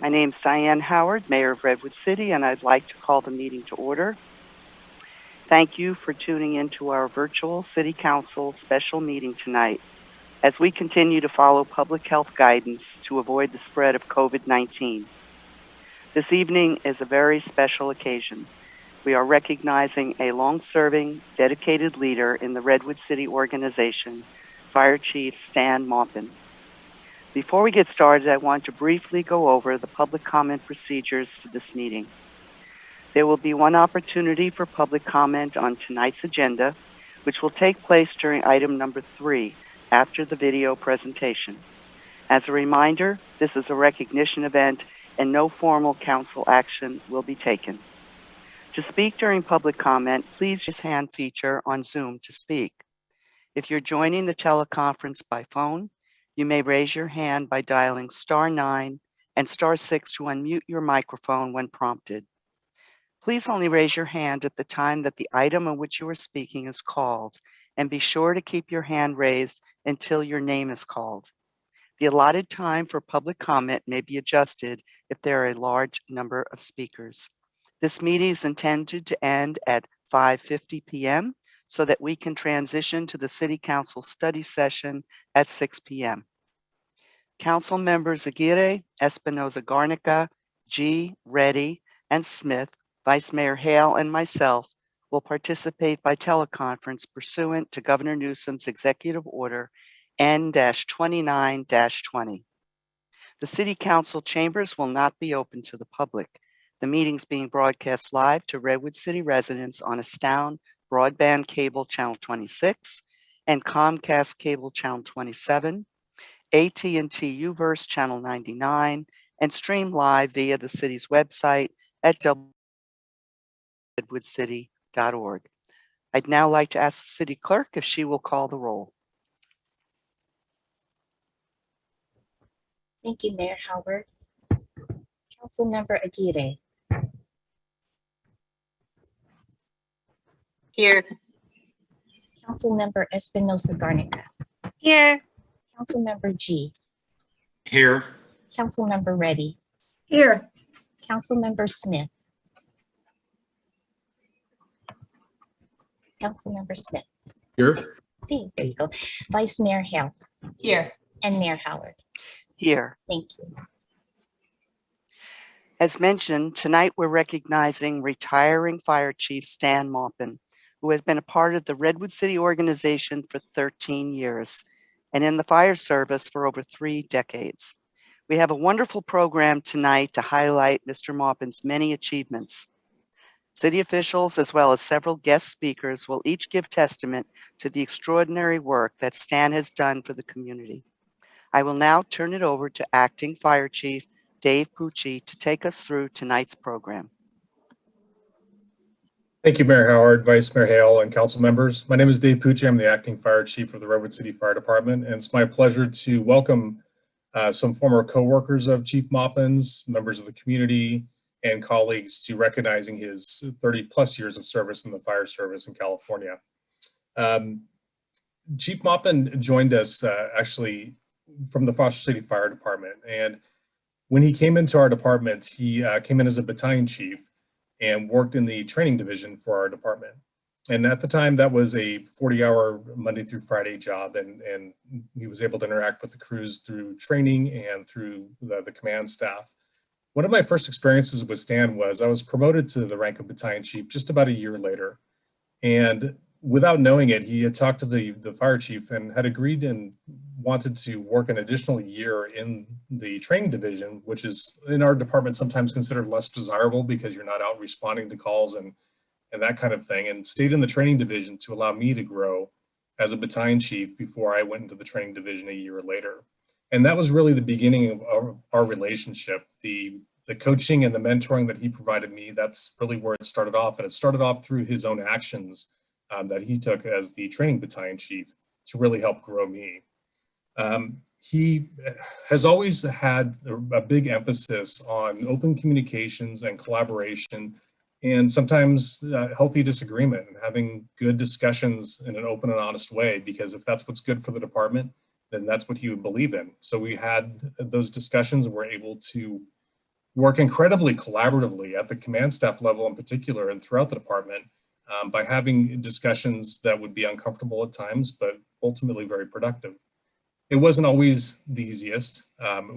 My name's Diane Howard, Mayor of Redwood City, and I'd like to call the meeting to order. Thank you for tuning into our virtual City Council special meeting tonight as we continue to follow public health guidance to avoid the spread of COVID-19. This evening is a very special occasion. We are recognizing a long-serving, dedicated leader in the Redwood City organization, Fire Chief Stan Maupin. Before we get started, I want to briefly go over the public comment procedures for this meeting. There will be one opportunity for public comment on tonight's agenda, which will take place during item number 3 after the video presentation. As a reminder, this is a recognition event and no formal council action will be taken. To speak during public comment, please use the hand feature on Zoom to speak. If you're joining the teleconference by phone, you may raise your hand by dialing *9 and *6 to unmute your microphone when prompted. Please only raise your hand at the time that the item on which you are speaking is called, and be sure to keep your hand raised until your name is called. The allotted time for public comment may be adjusted if there are a large number of speakers. This meeting is intended to end at 5:50 p.m. so that we can transition to the City Council study session at 6 p.m. Council members Aguirre, Espinoza Garnica, G, Reddy, and Smith, Vice Mayor Hale, and myself will participate by teleconference pursuant to Governor Newsom's Executive Order N-29-20. The City Council chambers will not be open to the public. The meeting is being broadcast live to Redwood City residents on Astound Broadband Cable Channel 26 and Comcast Cable Channel 27, AT&T UVerse Channel 99, and stream live via the city's website at redwoodcity.org. I'd now like to ask the city clerk if she will call the roll. Thank you, Mayor Howard. Councilmember Aguirre. Here. Councilmember Espinoza Garnica. Here. Councilmember G. Here. Councilmember Reddy. Here. Councilmember Smith. Councilmember Smith. Here. There you go. Vice Mayor Hale. Here. And Mayor Howard. Here. Thank you. As mentioned, tonight we're recognizing retiring Fire Chief Stan Maupin, who has been a part of the Redwood City organization for 13 years and in the fire service for over 3 decades. We have a wonderful program tonight to highlight Mr. Maupin's many achievements. City officials, as well as several guest speakers, will each give testament to the extraordinary work that Stan has done for the community. I will now turn it over to Acting Fire Chief Dave Pucci to take us through tonight's program. Thank you, Mayor Howard, Vice Mayor Hale, and council members. My name is Dave Pucci. I'm the Acting Fire Chief of the Redwood City Fire Department, and it's my pleasure to welcome some former co-workers of Chief Maupin's, members of the community, and colleagues to recognizing his 30-plus years of service in the fire service in California. Chief Maupin joined us actually from the Foster City Fire Department, and when he came into our department, he came in as a battalion chief and worked in the training division for our department. And at the time, that was a 40-hour Monday through Friday job, and he was able to interact with the crews through training and through the command staff. One of my first experiences with Stan was I was promoted to the rank of battalion chief just about a year later. And without knowing it, he had talked to the fire chief and had agreed and wanted to work an additional year in the training division, which is in our department sometimes considered less desirable because you're not out responding to calls and that kind of thing, and stayed in the training division to allow me to grow as a battalion chief before I went into the training division a year later. And that was really the beginning of our relationship. The coaching and the mentoring that he provided me, that's really where it started off. And it started off through his own actions that he took as the training battalion chief to really help grow me. He has always had a big emphasis on open communications and collaboration, and sometimes healthy disagreement, and having good discussions in an open and honest way, because if that's what's good for the department, then that's what he would believe in. So we had those discussions and were able to work incredibly collaboratively at the command staff level in particular and throughout the department by having discussions that would be uncomfortable at times, but ultimately very productive. It wasn't always the easiest.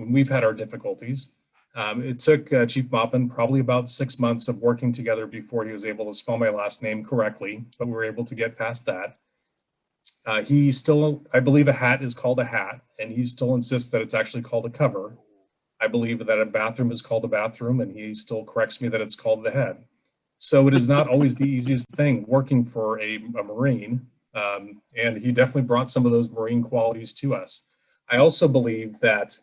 We've had our difficulties. It took Chief Maupin probably about 6 months of working together before he was able to spell my last name correctly, but we were able to get past that. He still, I believe a hat is called a hat, and he still insists that it's actually called a cover. I believe that a bathroom is called a bathroom, and he still corrects me that it's called the head. So it is not always the easiest thing working for a Marine, and he definitely brought some of those Marine qualities to us. I also believe that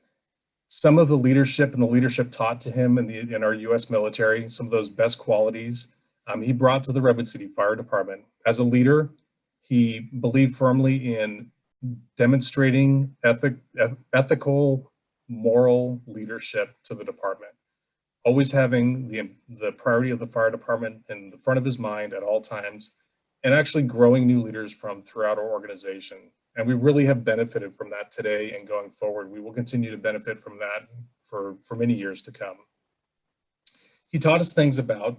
some of the leadership and the leadership taught to him in our U.S. military, some of those best qualities, he brought to the Redwood City Fire Department. As a leader, he believed firmly in demonstrating ethical, moral leadership to the department, always having the priority of the fire department in the front of his mind at all times, and actually growing new leaders from throughout our organization. And we really have benefited from that today and going forward. We will continue to benefit from that for many years to come. He taught us things about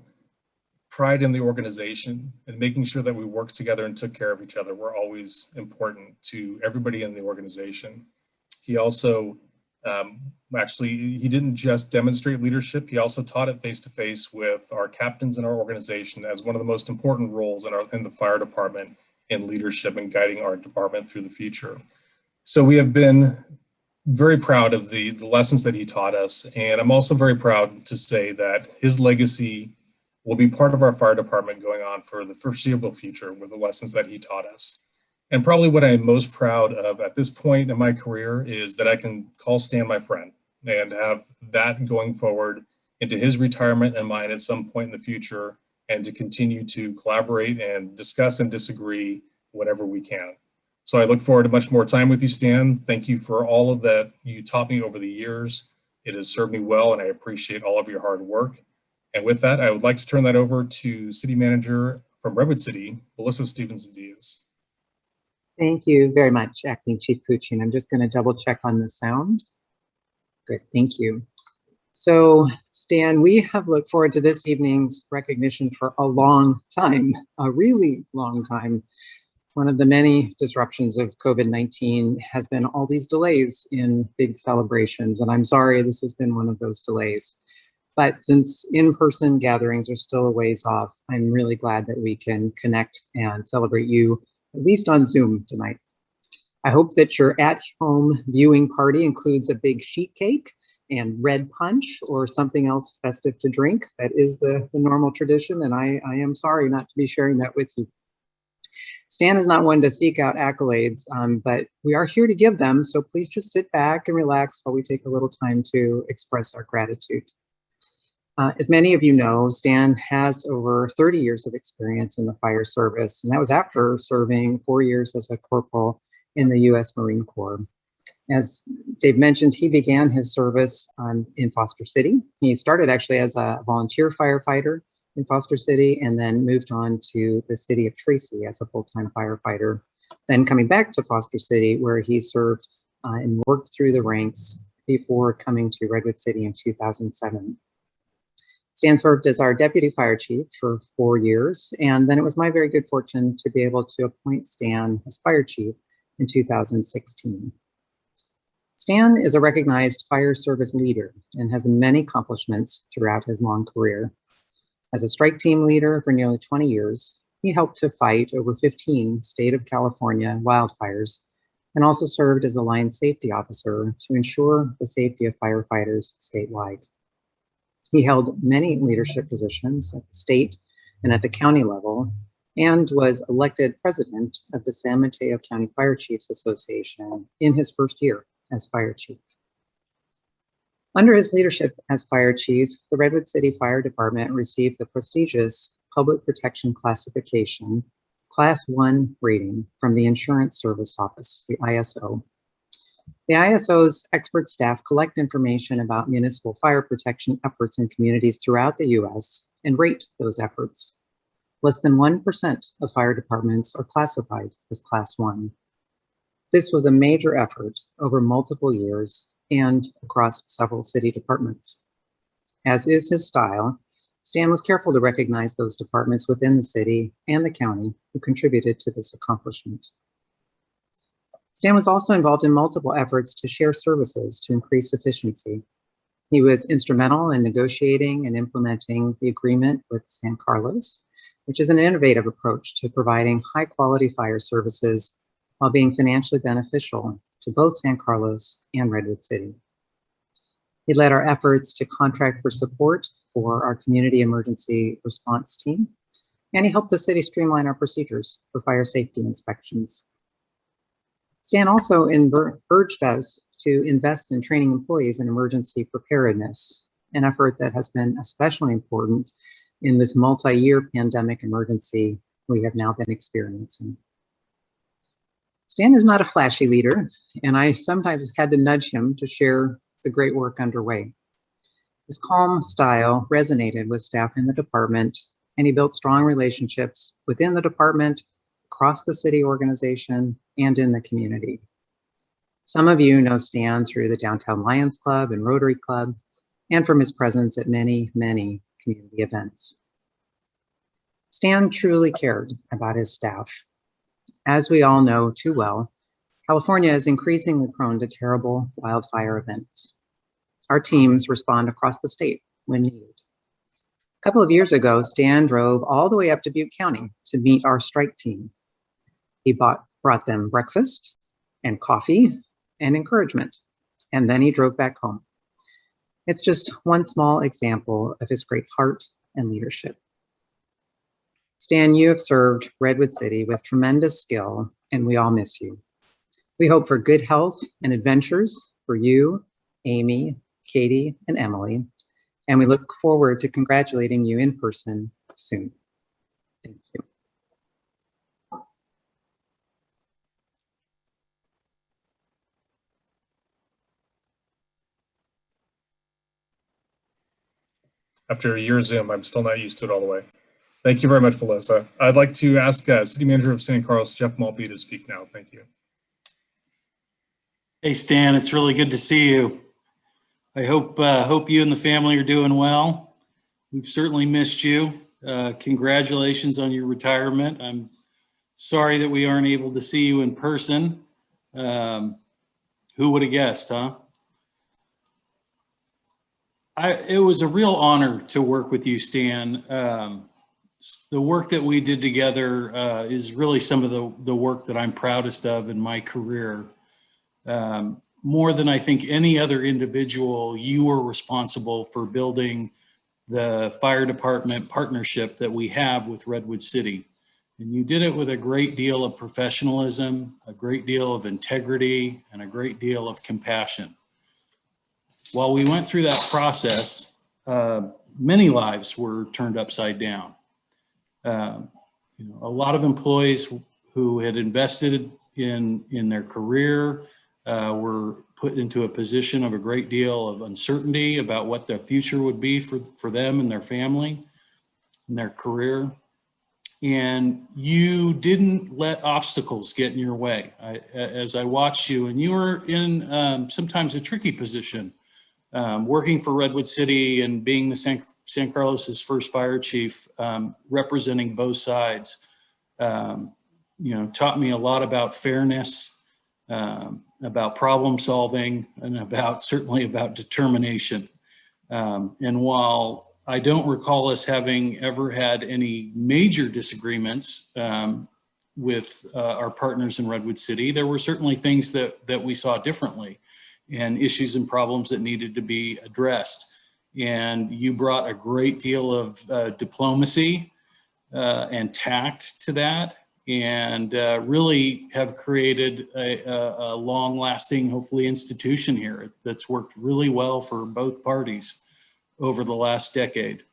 pride in the organization and making sure that we worked together and took care of each other were always important to everybody in the organization. He also he didn't just demonstrate leadership, he also taught it face-to-face with our captains in our organization as one of the most important roles in the fire department in leadership and guiding our department through the future. So we have been very proud of the lessons that he taught us, and I'm also very proud to say that his legacy will be part of our fire department going on for the foreseeable future with the lessons that he taught us. And probably what I'm most proud of at this point in my career is that I can call Stan my friend and have that going forward into his retirement and mine at some point in the future, and to continue to collaborate and discuss and disagree whenever we can. So I look forward to much more time with you, Stan. Thank you for all of that you taught me over the years. It has served me well, and I appreciate all of your hard work. And with that, I would like to turn that over to City Manager from Redwood City, Melissa Stevenson-Diaz. Thank you very much, Acting Chief Pucci. I'm just going to double check on the sound. Good, thank you. So, Stan, we have looked forward to this evening's recognition for a long time, a really long time. One of the many disruptions of COVID-19 has been all these delays in big celebrations, and I'm sorry this has been one of those delays. But since in-person gatherings are still a ways off, I'm really glad that we can connect and celebrate you, at least on Zoom tonight. I hope that your at-home viewing party includes a big sheet cake and red punch or something else festive to drink. That is the normal tradition, and I am sorry not to be sharing that with you. Stan is not one to seek out accolades, but we are here to give them, so please just sit back and relax while we take a little time to express our gratitude. As many of you know, Stan has over 30 years of experience in the fire service, and that was after serving 4 years as a corporal in the U.S. Marine Corps. As Dave mentioned, he began his service in Foster City. He started actually as a volunteer firefighter in Foster City and then moved on to the city of Tracy as a full-time firefighter, then coming back to Foster City where he served and worked through the ranks before coming to Redwood City in 2007. Stan served as our deputy fire chief for 4 years, and then it was my very good fortune to be able to appoint Stan as fire chief in 2016. Stan is a recognized fire service leader and has many accomplishments throughout his long career. As a strike team leader for nearly 20 years, he helped to fight over 15 state of California wildfires and also served as a line safety officer to ensure the safety of firefighters statewide. He held many leadership positions at the state and at the county level and was elected president of the San Mateo County Fire Chiefs Association in his first year as fire chief. Under his leadership as fire chief, the Redwood City Fire Department received the prestigious Public Protection Classification Class 1 rating from the Insurance Service Office, the ISO. The ISO's expert staff collect information about municipal fire protection efforts in communities throughout the U.S. and rate those efforts. Less than 1% of fire departments are classified as Class 1. This was a major effort over multiple years and across several city departments. As is his style, Stan was careful to recognize those departments within the city and the county who contributed to this accomplishment. Stan was also involved in multiple efforts to share services to increase efficiency. He was instrumental in negotiating and implementing the agreement with San Carlos, which is an innovative approach to providing high-quality fire services while being financially beneficial to both San Carlos and Redwood City. He led our efforts to contract for support for our community emergency response team, and he helped the city streamline our procedures for fire safety inspections. Stan also urged us to invest in training employees in emergency preparedness, an effort that has been especially important in this multi-year pandemic emergency we have now been experiencing. Stan is not a flashy leader, and I sometimes had to nudge him to share the great work underway. His calm style resonated with staff in the department, and he built strong relationships within the department, across the city organization, and in the community. Some of you know Stan through the Downtown Lions Club and Rotary Club, and from his presence at many, many community events. Stan truly cared about his staff. As we all know too well, California is increasingly prone to terrible wildfire events. Our teams respond across the state when needed. A couple of years ago, Stan drove all the way up to Butte County to meet our strike team. He brought them breakfast and coffee and encouragement, and then he drove back home. It's just one small example of his great heart and leadership. Stan, you have served Redwood City with tremendous skill, and we all miss you. We hope for good health and adventures for you, Amy, Katie, and Emily, and we look forward to congratulating you in person soon. Thank you. After a year Zoom, I'm still not used to it all the way. Thank you very much, Melissa. I'd like to ask City Manager of San Carlos, Jeff Maupin, to speak now. Thank you. Hey, Stan, it's really good to see you. I hope you and the family are doing well. We've certainly missed you. Congratulations on your retirement. I'm sorry that we aren't able to see you in person. Who would have guessed, huh? It was a real honor to work with you, Stan. The work that we did together is really some of the work that I'm proudest of in my career. More than I think any other individual, you were responsible for building the fire department partnership that we have with Redwood City. And you did it with a great deal of professionalism, a great deal of integrity, and a great deal of compassion. While we went through that process, many lives were turned upside down. A lot of employees who had invested in their career were put into a position of a great deal of uncertainty about what their future would be for them and their family and their career. And you didn't let obstacles get in your way. As I watched you, and you were in sometimes a tricky position, working for Redwood City and being the San Carlos's first fire chief, representing both sides, taught me a lot about fairness, about problem solving, and certainly about determination. And while I don't recall us having ever had any major disagreements with our partners in Redwood City, there were certainly things that we saw differently and issues and problems that needed to be addressed. And you brought a great deal of diplomacy and tact to that, and really have created a long-lasting, hopefully, institution here that's worked really well for both parties over the last decade.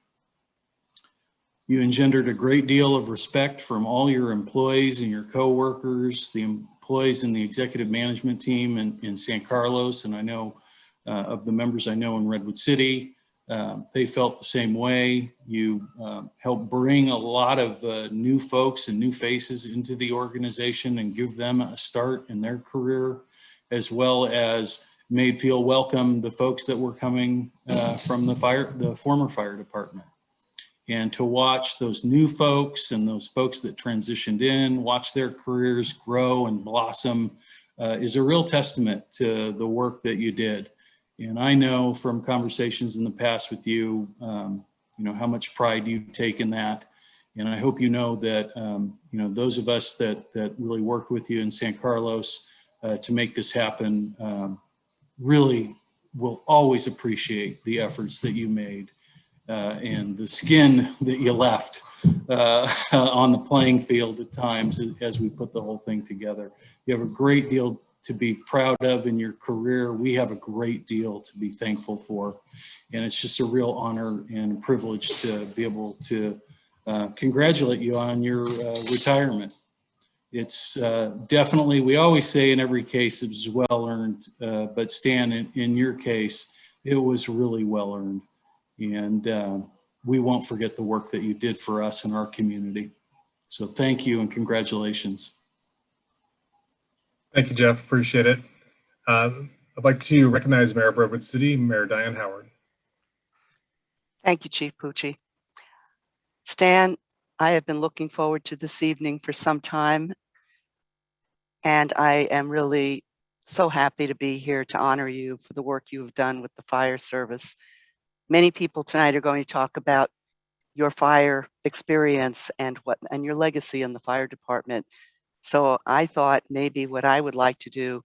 You engendered a great deal of respect from all your employees and your coworkers, the employees in the executive management team in San Carlos, and I know of the members I know in Redwood City. They felt the same way. You helped bring a lot of new folks and new faces into the organization and give them a start in their career, as well as made feel welcome the folks that were coming from the former fire department. And to watch those new folks and those folks that transitioned in, watch their careers grow and blossom is a real testament to the work that you did. And I know from conversations in the past with you, you know, how much pride you take in that. And I hope you know that, you know, those of us that really worked with you in San Carlos to make this happen really will always appreciate the efforts that you made and the skin that you left on the playing field at times as we put the whole thing together. You have a great deal to be proud of in your career. We have a great deal to be thankful for. And it's just a real honor and privilege to be able to congratulate you on your retirement. It's definitely, we always say in every case it was well earned, but Stan, in your case, it was really well earned. And we won't forget the work that you did for us and our community. So thank you and congratulations. Thank you, Jeff. Appreciate it. I'd like to recognize Mayor of Redwood City, Mayor Diane Howard. Thank you, Chief Pucci. Stan, I have been looking forward to this evening for some time, and I am really so happy to be here to honor you for the work you have done with the fire service. Many people tonight are going to talk about your fire experience and your legacy in the fire department. So I thought maybe what I would like to do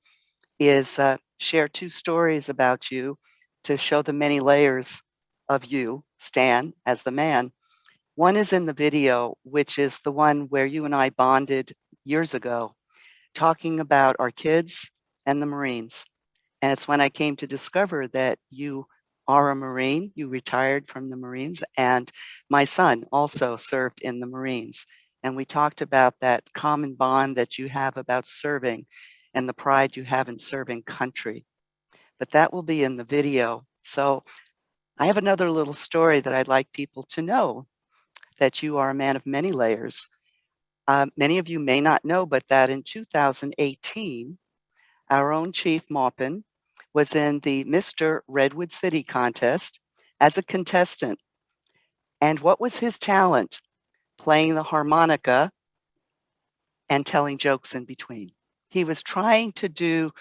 is share two stories about you to show the many layers of you, Stan, as the man. One is in the video, which is the one where you and I bonded years ago, talking about our kids and the Marines. And it's when I came to discover that you are a Marine, you retired from the Marines, and my son also served in the Marines. And we talked about that common bond that you have about serving and the pride you have in serving country. But that will be in the video. So I have another little story that I'd like people to know, that you are a man of many layers. Many of you may not know, but that in 2018, our own Chief Maupin was in the Mr. Redwood City contest as a contestant. And what was his talent? Playing the harmonica and telling jokes in between. He was trying to do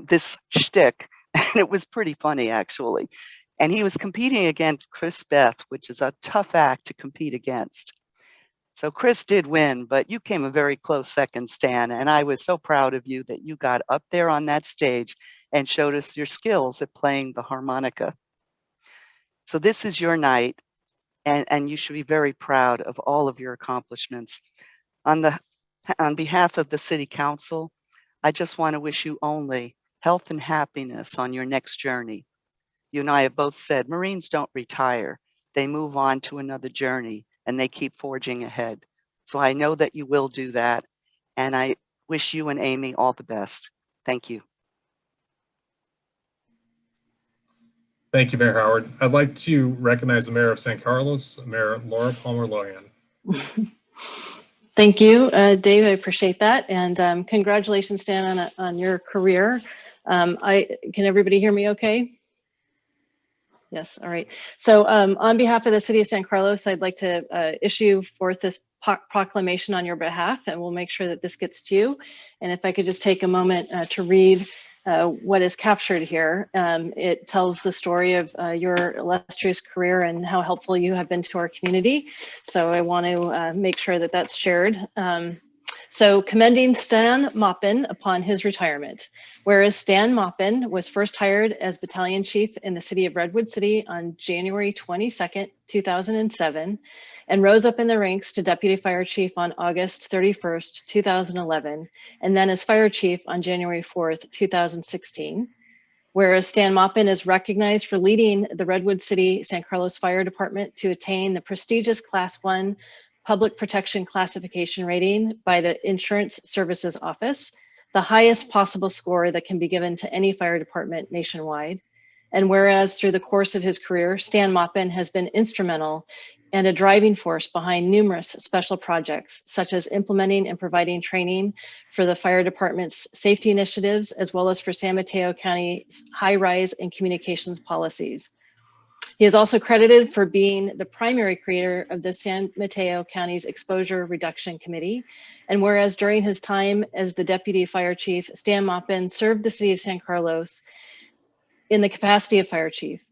this shtick, and it was pretty funny, actually. And he was competing against Chris Beth, which is a tough act to compete against. So Chris did win, but you came a very close second, Stan, and I was so proud of you that you got up there on that stage and showed us your skills at playing the harmonica. So this is your night, and you should be very proud of all of your accomplishments. On behalf of the City Council, I just want to wish you only health and happiness on your next journey. You and I have both said Marines don't retire. They move on to another journey and they keep forging ahead. So I know that you will do that. And I wish you and Amy all the best. Thank you. Thank you, Mayor Howard. I'd like to recognize the Mayor of San Carlos, Mayor Laura Palmer-Lohan. Thank you, Dave. I appreciate that. And congratulations, Stan, on your career. Can everybody hear me okay? Yes, all right. So on behalf of the City of San Carlos, I'd like to issue forth this proclamation on your behalf, and we'll make sure that this gets to you. And if I could just take a moment to read what is captured here. It tells the story of your illustrious career and how helpful you have been to our community. So I want to make sure that that's shared. So commending Stan Maupin upon his retirement. Whereas Stan Maupin was first hired as battalion chief in the city of Redwood City on January 22nd, 2007, and rose up in the ranks to deputy fire chief on August 31st, 2011, and then as fire chief on January 4th, 2016. Whereas Stan Maupin is recognized for leading the Redwood City San Carlos Fire Department to attain the prestigious Class 1 Public Protection Classification rating by the Insurance Services Office, the highest possible score that can be given to any fire department nationwide. And whereas through the course of his career, Stan Maupin has been instrumental and a driving force behind numerous special projects, such as implementing and providing training for the fire department's safety initiatives, as well as for San Mateo County's high-rise and communications policies. He is also credited for being the primary creator of the San Mateo County's Exposure Reduction Committee. And whereas during his time as the Deputy Fire Chief, Stan Maupin served the city of San Carlos in the capacity of Fire Chief.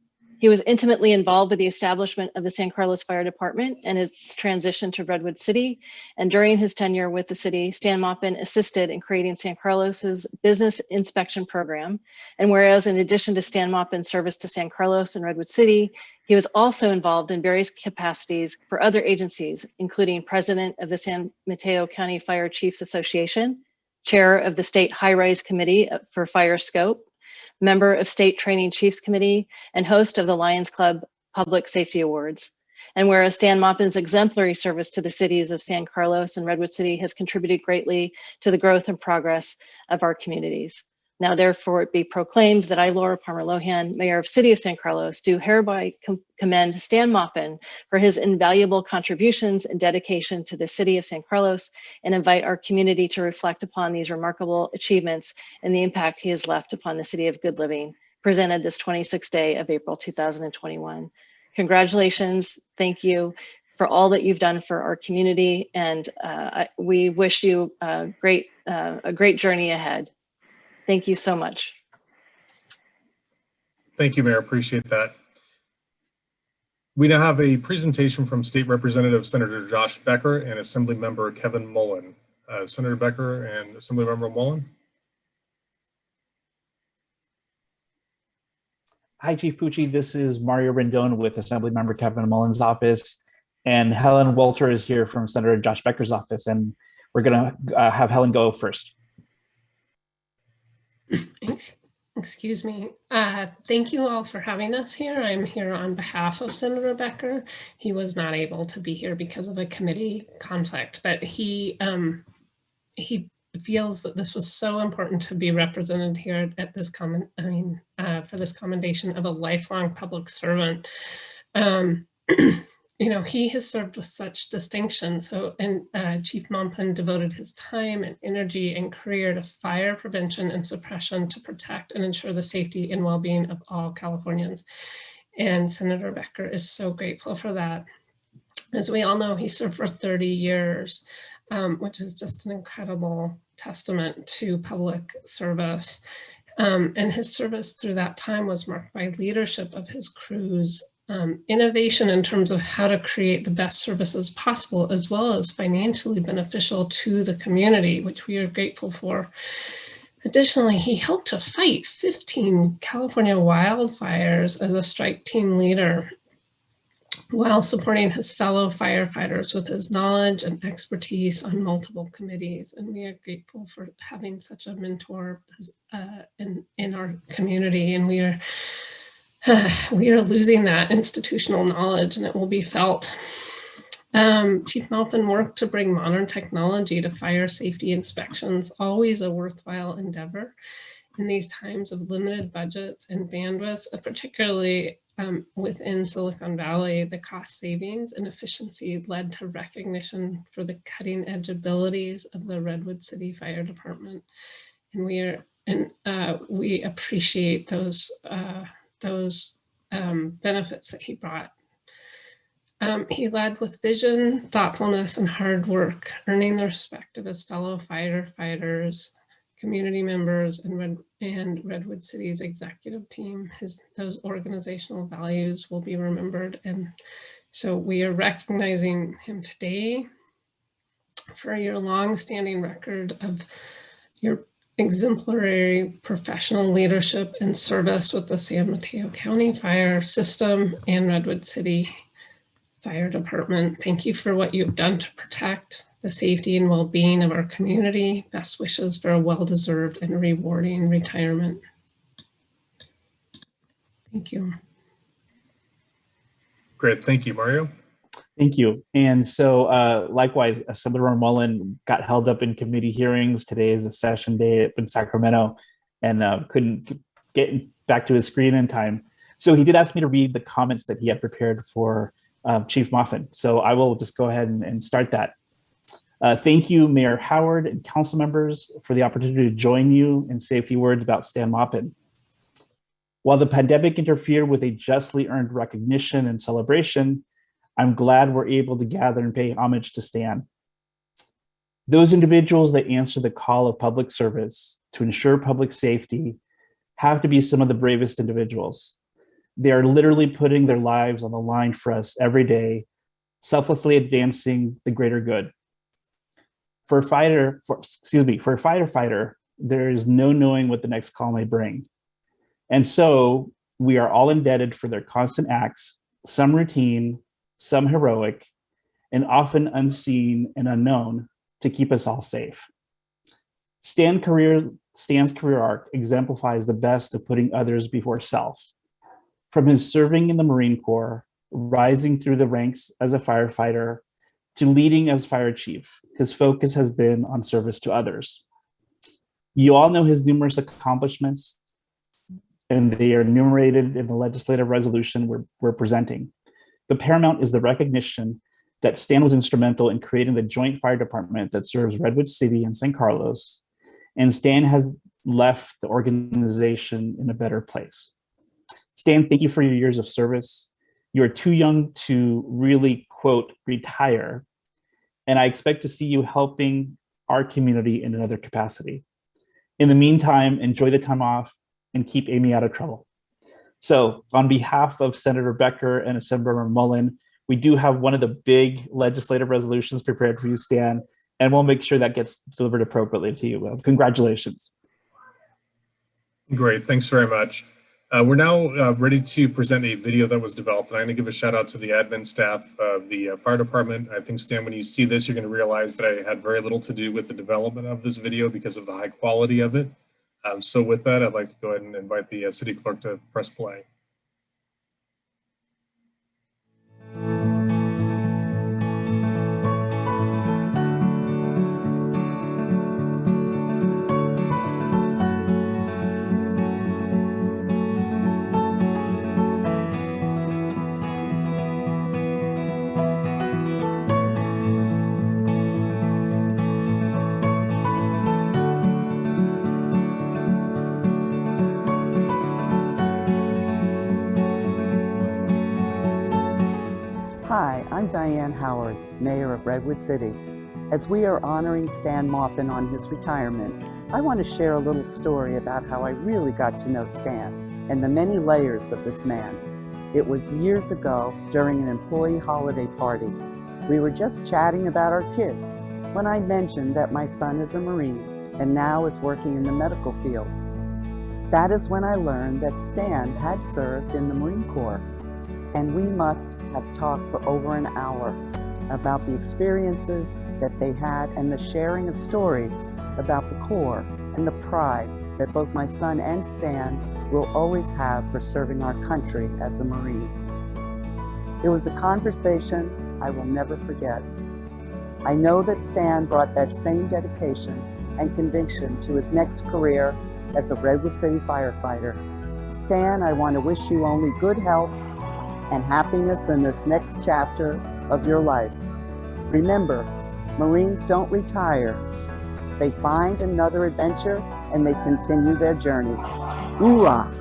He was intimately involved with the establishment of the San Carlos Fire Department and its transition to Redwood City. And during his tenure with the city, Stan Maupin assisted in creating San Carlos's business inspection program. And whereas in addition to Stan Maupin's service to San Carlos and Redwood City, he was also involved in various capacities for other agencies, including president of the San Mateo County Fire Chiefs Association, chair of the State High-Rise Committee for Fire Scope, member of State Training Chiefs Committee, and host of the Lions Club Public Safety Awards. And whereas Stan Maupin's exemplary service to the cities of San Carlos and Redwood City has contributed greatly to the growth and progress of our communities. Now therefore it be proclaimed that I, Laura Palmer-Lohan, Mayor of City of San Carlos, do hereby commend Stan Maupin for his invaluable contributions and dedication to the city of San Carlos, and invite our community to reflect upon these remarkable achievements and the impact he has left upon the city of good living, presented this 26th day of April 2021. Congratulations, thank you for all that you've done for our community, and we wish you a great journey ahead. Thank you so much. Thank you, Mayor. Appreciate that. We now have a presentation from State Representative Senator Josh Becker and Assembly Member Kevin Mullen. Senator Becker and Assembly Member Mullen. Hi, Chief Pucci. This is Mario Rendon with Assembly Member Kevin Mullen's office, and Helen Walter is here from Senator Josh Becker's office, and we're going to have Helen go first. Excuse me. Thank you all for having us here. I'm here on behalf of Senator Becker. He was not able to be here because of a committee conflict, but he feels that this was so important to be represented here at this for this commendation of a lifelong public servant. You know, he has served with such distinction. Chief Maupin devoted his time and energy and career to fire prevention and suppression to protect and ensure the safety and well-being of all Californians. And Senator Becker is so grateful for that. As we all know, he served for 30 years, which is just an incredible testament to public service. And his service through that time was marked by leadership of his crews, innovation in terms of how to create the best services possible, as well as financially beneficial to the community, which we are grateful for. Additionally, he helped to fight 15 California wildfires as a strike team leader, while supporting his fellow firefighters with his knowledge and expertise on multiple committees. And we are grateful for having such a mentor in our community. And we are losing that institutional knowledge, and it will be felt. Chief Maupin worked to bring modern technology to fire safety inspections, always a worthwhile endeavor in these times of limited budgets and bandwidth, particularly within Silicon Valley. The cost savings and efficiency led to recognition for the cutting edge abilities of the Redwood City Fire Department. And we appreciate those benefits that he brought. He led with vision, thoughtfulness, and hard work, earning the respect of his fellow firefighters, community members, and Redwood City's executive team. Those organizational values will be remembered. And so we are recognizing him today for your long-standing record of your exemplary professional leadership and service with the San Mateo County Fire System and Redwood City Fire Department. Thank you for what you've done to protect the safety and well-being of our community. Best wishes for a well-deserved and rewarding retirement. Thank you. Great, thank you, Mario. Thank you. And so likewise, Assemblyman Mullen got held up in committee hearings. Today is a session day in Sacramento and couldn't get back to his screen in time. So he did ask me to read the comments that he had prepared for Chief Maupin. So I will just go ahead and start that. Thank you, Mayor Howard and council members, for the opportunity to join you and say a few words about Stan Maupin. While the pandemic interfered with a justly earned recognition and celebration, I'm glad we're able to gather and pay homage to Stan. Those individuals that answer the call of public service to ensure public safety have to be some of the bravest individuals. They are literally putting their lives on the line for us every day, selflessly advancing the greater good. For a firefighter, there is no knowing what the next call may bring. And so we are all indebted for their constant acts, some routine, some heroic, and often unseen and unknown, to keep us all safe. Stan's career arc exemplifies the best of putting others before self. From his serving in the Marine Corps, rising through the ranks as a firefighter, to leading as fire chief, his focus has been on service to others. You all know his numerous accomplishments, and they are enumerated in the legislative resolution we're presenting. But paramount is the recognition that Stan was instrumental in creating the joint fire department that serves Redwood City and San Carlos, and Stan has left the organization in a better place. Stan, thank you for your years of service. You are too young to really, quote, retire, and I expect to see you helping our community in another capacity. In the meantime, enjoy the time off and keep Amy out of trouble. So on behalf of Senator Becker and Assemblymember Mullen, we do have one of the big legislative resolutions prepared for you, Stan, and we'll make sure that gets delivered appropriately to you. Congratulations. Great, thanks very much. We're now ready to present a video that was developed, and I'm going to give a shout out to the admin staff of the fire department. I think, Stan, when you see this, you're going to realize that I had very little to do with the development of this video because of the high quality of it. So with that, I'd like to go ahead and invite the city clerk to press play. Hi, I'm Diane Howard, Mayor of Redwood City. As we are honoring Stan Maupin on his retirement, I want to share a little story about how I really got to know Stan and the many layers of this man. It was years ago during an employee holiday party. We were just chatting about our kids when I mentioned that my son is a Marine and now is working in the medical field. That is when I learned that Stan had served in the Marine Corps, and we must have talked for over an hour about the experiences that they had and the sharing of stories about the Corps and the pride that both my son and Stan will always have for serving our country as a Marine. It was a conversation I will never forget. I know that Stan brought that same dedication and conviction to his next career as a Redwood City firefighter. Stan, I want to wish you only good health and happiness in this next chapter of your life. Remember, Marines don't retire. They find another adventure and they continue their journey. Hoorah!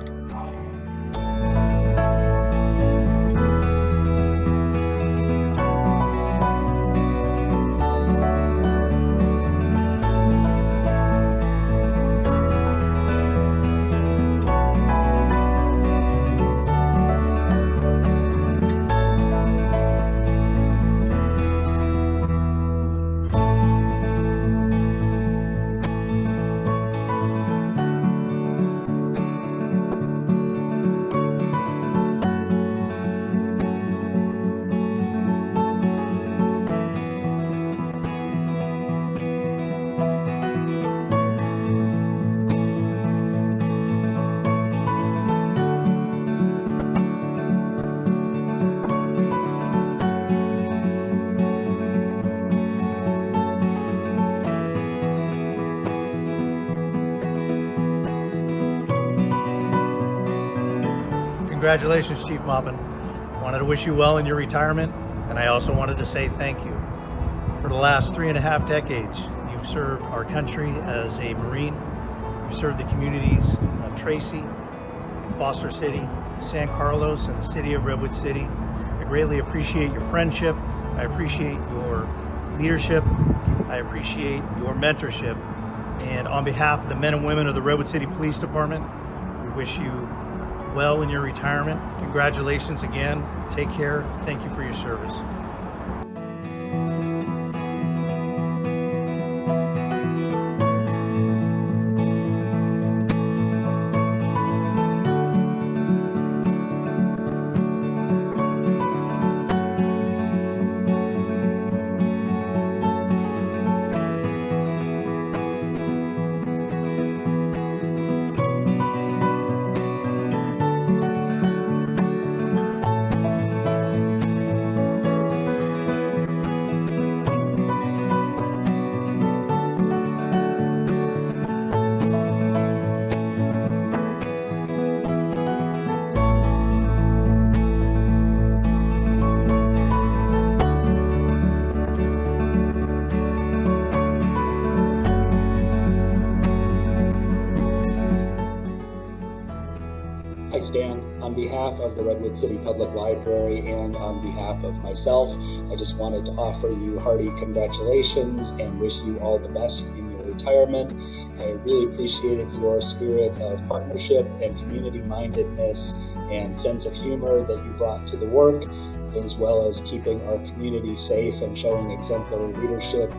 Congratulations, Chief Maupin. Wanted to wish you well in your retirement, and I also wanted to say thank you. For the last 3.5 decades, you've served our country as a Marine. You've served the communities of Tracy, Foster City, San Carlos, and the city of Redwood City. I greatly appreciate your friendship. I appreciate your leadership. I appreciate your mentorship. And on behalf of the men and women of the Redwood City Police Department, we wish you well in your retirement. Congratulations again. Take care. Thank you for your service. Hi Stan, on behalf of the Redwood City Public Library and on behalf of myself, I just wanted to offer you hearty congratulations and wish you all the best in your retirement. I really appreciated your spirit of partnership and community mindedness and sense of humor that you brought to the work, as well as keeping our community safe and showing exemplary leadership.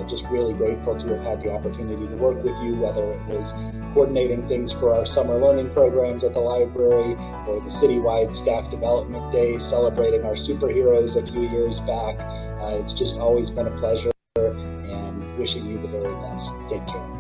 Just really grateful to have had the opportunity to work with you, whether it was coordinating things for our summer learning programs at the library or the citywide staff development day celebrating our superheroes a few years back. It's just always been a pleasure, and wishing you the very best. Take care.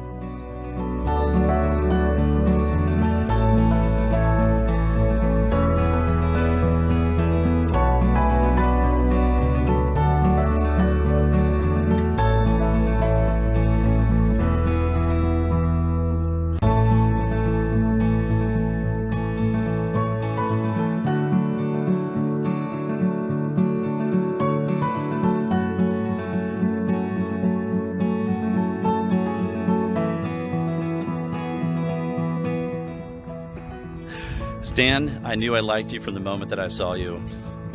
Stan, I knew I liked you from the moment that I saw you.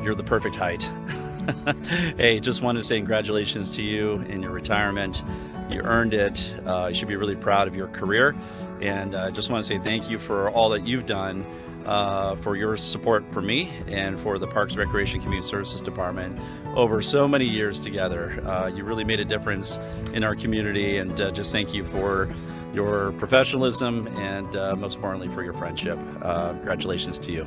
You're the perfect height. Hey, just wanted to say congratulations to you in your retirement. You earned it. You should be really proud of your career. And I just want to say thank you for all that you've done for your support for me and for the Parks, Recreation, Community Services Department over so many years together. You really made a difference in our community, and just thank you for your professionalism and most importantly for your friendship. Congratulations to you.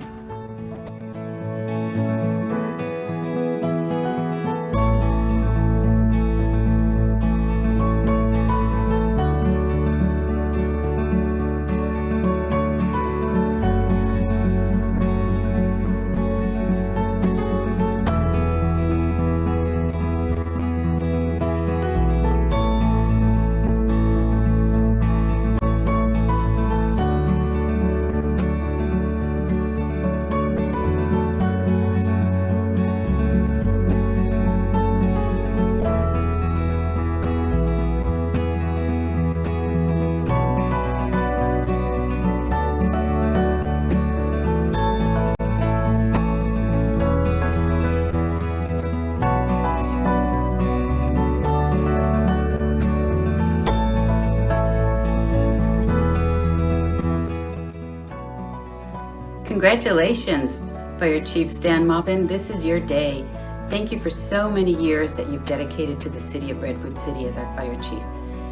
Congratulations, Fire Chief Stan Maupin. This is your day. Thank you for so many years that you've dedicated to the city of Redwood City as our fire chief.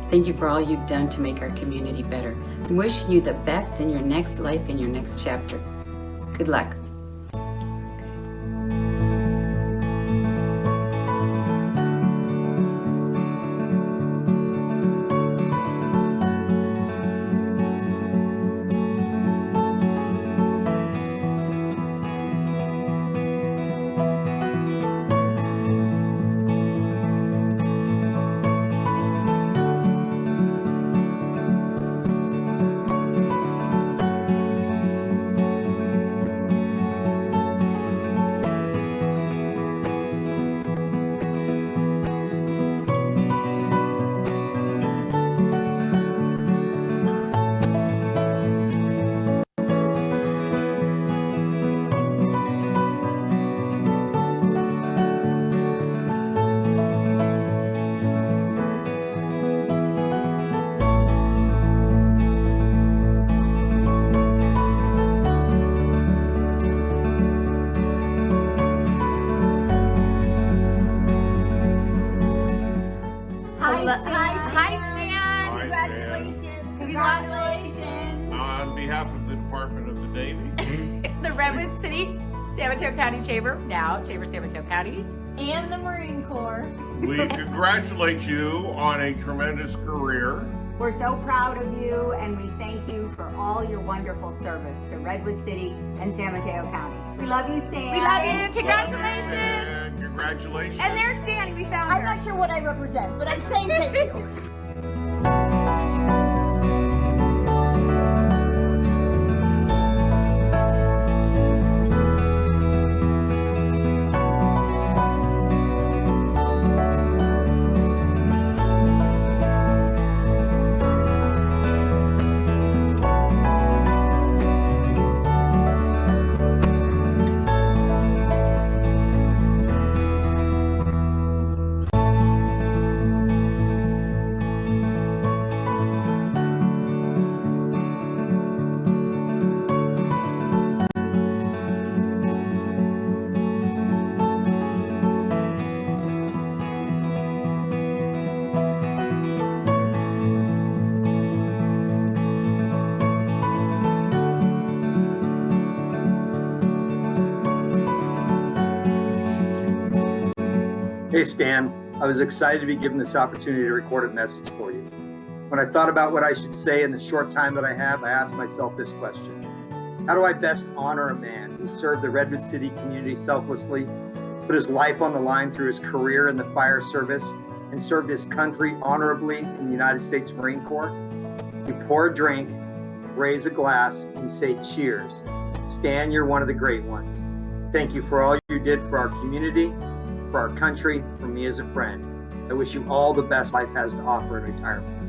Thank you for all you've done to make our community better. I'm wishing you the best in your next life, in your next chapter. Good luck. Redwood City, San Mateo County Chamber, now Chamber San Mateo County, And the Marine Corps. We congratulate you on a tremendous career. We're so proud of you, and we thank you for all your wonderful service to Redwood City and San Mateo County. We love you, Stan. We love you. Congratulations. And congratulations. And there's Stan. We found her. I'm not sure what I represent, but I'm saying thank you. Hey Stan, I was excited to be given this opportunity to record a message for you. When I thought about what I should say in the short time that I have, I asked myself this question. How do I best honor a man who served the Redwood City community selflessly, put his life on the line through his career in the fire service, and served his country honorably in the United States Marine Corps? You pour a drink, raise a glass, and say cheers. Stan, you're one of the great ones. Thank you for all you did for our community, for our country, for me as a friend. I wish you all the best life has to offer in retirement.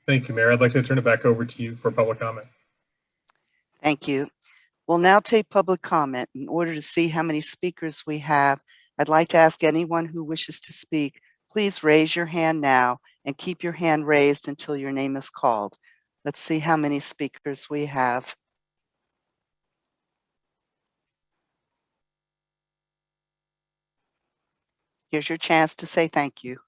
Thank you, Mayor. I'd like to turn it back over to you for public comment. Thank you. We'll now take public comment. In order to see how many speakers we have, I'd like to ask anyone who wishes to speak, please raise your hand now and keep your hand raised until your name is called. Let's see how many speakers we have. Here's your chance to say thank you.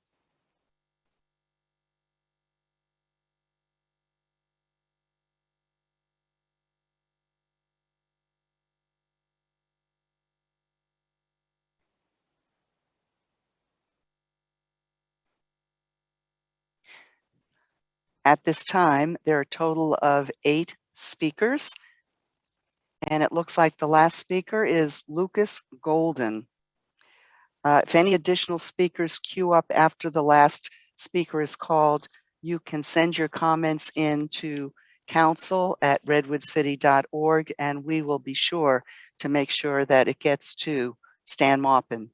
At this time, there are a total of 8 speakers, and it looks like the last speaker is Lucas Golden. If any additional speakers queue up after the last speaker is called, you can send your comments in to council@redwoodcity.org, and we will be sure to make sure that it gets to Stan Maupin.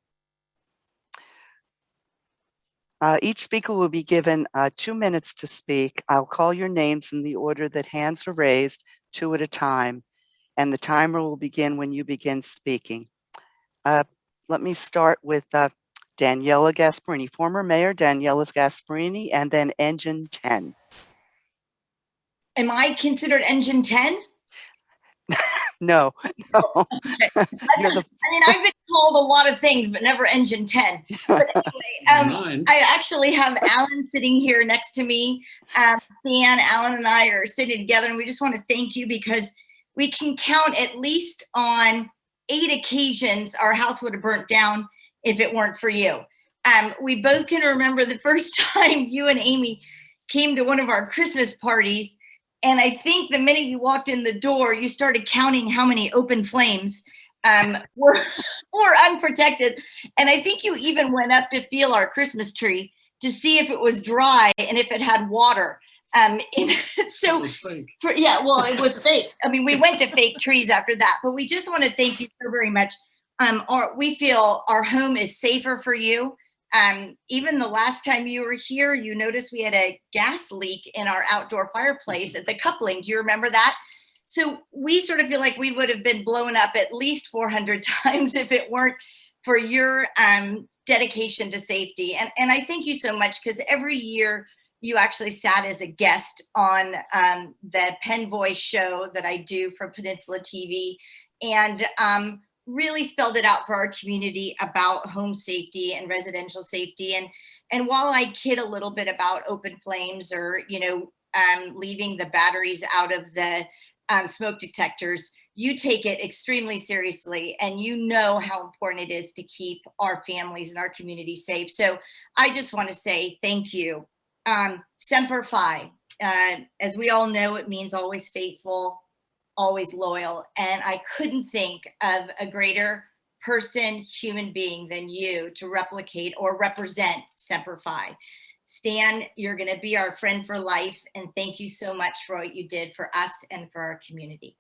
Each speaker will be given 2 minutes to speak. I'll call your names in the order that hands are raised, 2 at a time. and the timer will begin when you begin speaking. Let me start with Daniela Gasparini, former Mayor Daniela Gasparini, and then Engine 10. Am I considered Engine 10? No, no. Okay. I mean, I've been called a lot of things, but never Engine 10. But anyway, I actually have Alan sitting here next to me. Stan, Alan, and I are sitting together, and we just want to thank you because we can count at least on 8 occasions our house would have burnt down if it weren't for you. We both can remember the first time you and Amy came to one of our Christmas parties. And I think the minute you walked in the door, you started counting how many open flames were unprotected. And I think you even went up to feel our Christmas tree to see if it was dry and if it had water. So, it was fake. Well, it was fake. I mean, we went to fake trees after that. But we just want to thank you so very much. We feel our home is safer for you. Even the last time you were here, you noticed we had a gas leak in our outdoor fireplace at the coupling. Do you remember that? So we sort of feel like we would have been blown up at least 400 times if it weren't for your dedication to safety. And I thank you so much because every year you actually sat as a guest on the Penn Voice show that I do for Peninsula TV. And really spelled it out for our community about home safety and residential safety. And while I kid a little bit about open flames or, leaving the batteries out of the smoke detectors, you take it extremely seriously and you know how important it is to keep our families and our community safe. So I just want to say thank you. Semper Fi, as we all know, it means always faithful, always loyal. And I couldn't think of a greater person, human being than you to replicate or represent Semper Fi. Stan, you're going to be our friend for life. And thank you so much for what you did for us and for our community.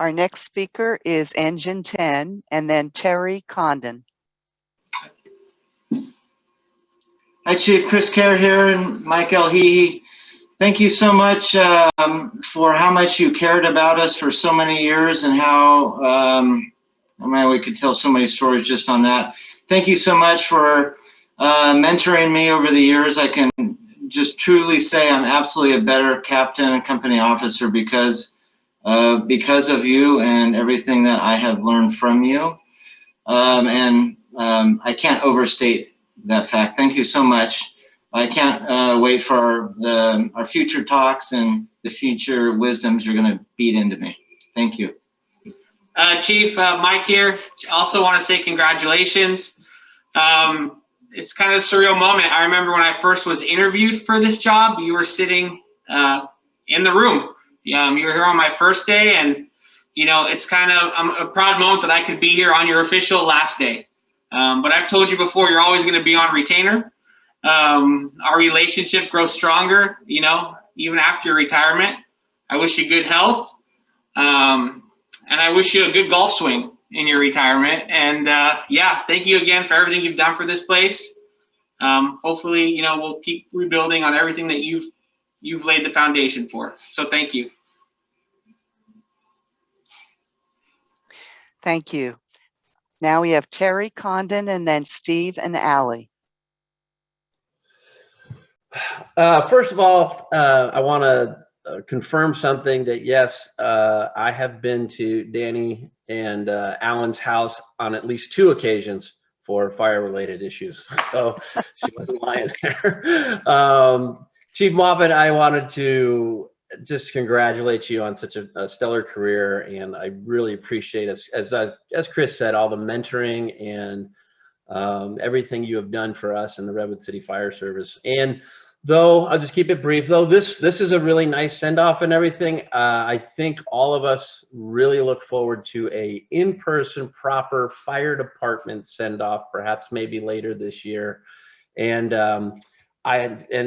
Our next speaker is Engine 10 and then Terry Condon. Hi, Chief Chris Kerr here and Mike Elhehe. Thank you so much for how much you cared about us for so many years and how, we could tell so many stories just on that. Thank you so much for mentoring me over the years. I can just truly say I'm absolutely a better captain and company officer because of you and everything that I have learned from you. I can't overstate that fact. Thank you so much. I can't wait for our future talks and the future wisdoms you're going to beat into me. Thank you. Chief, Mike here. Also want to say congratulations. It's kind of a surreal moment. I remember when I first was interviewed for this job, you were sitting in the room. You were here on my first day, and it's kind of a proud moment that I could be here on your official last day. But I've told you before, you're always going to be on retainer. Our relationship grows stronger, even after your retirement. I wish you good health. And I wish you a good golf swing in your retirement. And thank you again for everything you've done for this place. Hopefully, we'll keep rebuilding on everything that you've laid the foundation for. So thank you. Thank you. Now we have Terry Condon and then Steve and Allie. First of all, I want to confirm something that yes, I have been to Danny and Alan's house on at least 2 occasions for fire-related issues. So she wasn't lying there. Chief Maupin, I wanted to just congratulate you on such a stellar career, and I really appreciate, as Chris said, all the mentoring and everything you have done for us in the Redwood City Fire Service. And though I'll just keep it brief, though this is a really nice send-off and everything, I think all of us really look forward to a in-person proper fire department send-off, perhaps maybe later this year. And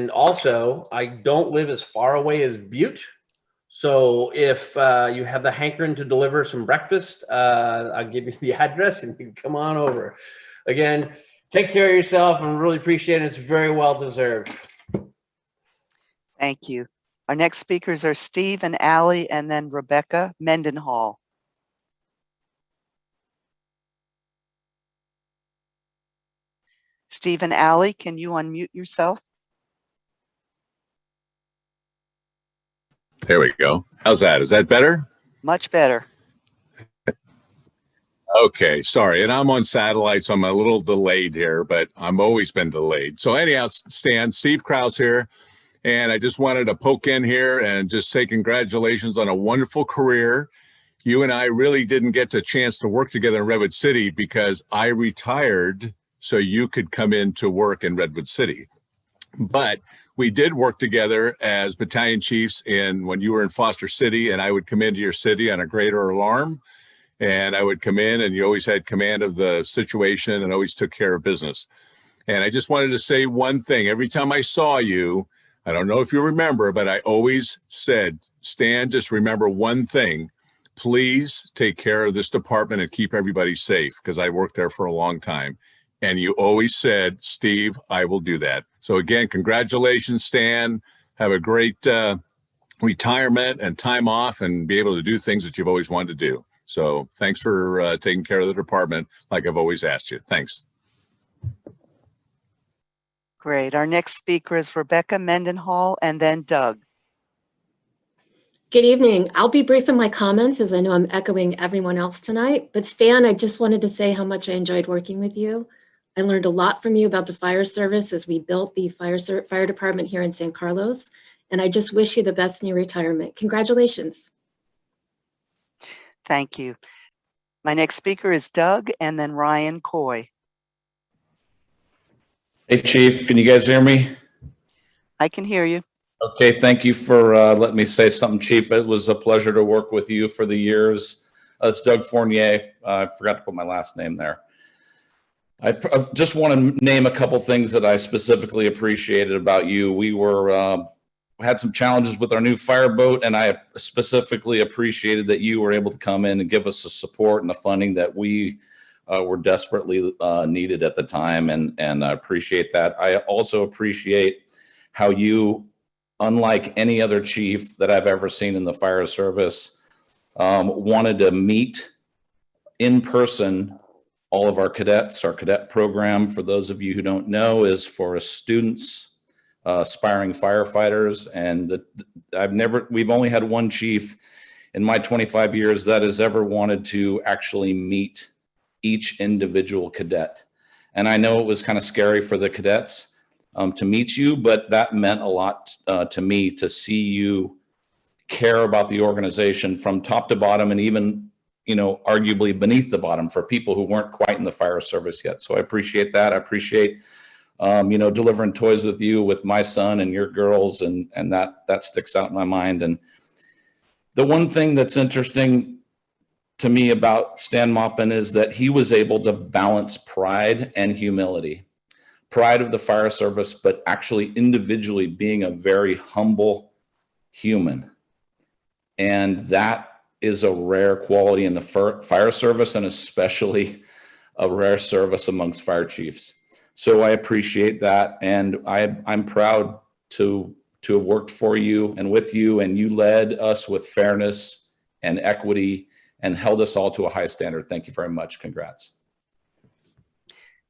also I don't live as far away as Butte, so if you have the hankering to deliver some breakfast, I'll give you the address and you can come on over. Again, take care of yourself and really appreciate it. It's very well deserved. Thank you. Our next speakers are Steve and Allie, and then Rebecca Mendenhall. Steve and Allie, can you unmute yourself? There we go. How's that? Is that better? Much better. Okay, sorry. And I'm on satellite, so I'm a little delayed here, but I've always been delayed. So anyhow, Stan, Steve Krause here. And I just wanted to poke in here and just say congratulations on a wonderful career. You and I really didn't get a chance to work together in Redwood City because I retired so you could come in to work in Redwood City. But we did work together as battalion chiefs when you were in Foster City, and I would come into your city on a greater alarm. And I would come in, and you always had command of the situation and always took care of business. And I just wanted to say one thing. Every time I saw you, I don't know if you remember, but I always said, Stan, just remember one thing. Please take care of this department and keep everybody safe, because I worked there for a long time. And you always said, Steve, I will do that. So again, congratulations, Stan. Have a great retirement and time off and be able to do things that you've always wanted to do. So thanks for taking care of the department like I've always asked you. Thanks. Great. Our next speaker is Rebecca Mendenhall, and then Doug. Good evening. I'll be brief in my comments as I know I'm echoing everyone else tonight. But Stan, I just wanted to say how much I enjoyed working with you. I learned a lot from you about the fire service as we built the fire department here in San Carlos. And I just wish you the best in your retirement. Congratulations. Thank you. My next speaker is Doug, and then Ryan Coy. Hey, Chief, can you guys hear me? I can hear you. Okay, thank you for letting me say something, Chief. It was a pleasure to work with you for the years. It's Doug Fournier. I forgot to put my last name there. I just want to name a couple things that I specifically appreciated about you. We had some challenges with our new fireboat, and I specifically appreciated that you were able to come in and give us the support and the funding that we were desperately needed at the time, and I appreciate that. I also appreciate how you, unlike any other chief that I've ever seen in the fire service, wanted to meet in person all of our cadets. Our cadet program, for those of you who don't know, is for students, aspiring firefighters. And we've only had one chief in my 25 years that has ever wanted to actually meet each individual cadet. And I know it was kind of scary for the cadets to meet you, but that meant a lot to me to see you care about the organization from top to bottom, and even, arguably beneath the bottom for people who weren't quite in the fire service yet. So I appreciate that. I appreciate, delivering toys with you, with my son and your girls, and that sticks out in my mind. And the one thing that's interesting to me about Stan Maupin is that he was able to balance pride and humility. Pride of the fire service, but actually individually being a very humble human. And that is a rare quality in the fire service, and especially a rare service amongst fire chiefs. So I appreciate that. And I'm proud to have worked for you and with you, and you led us with fairness and equity and held us all to a high standard. Thank you very much. Congrats.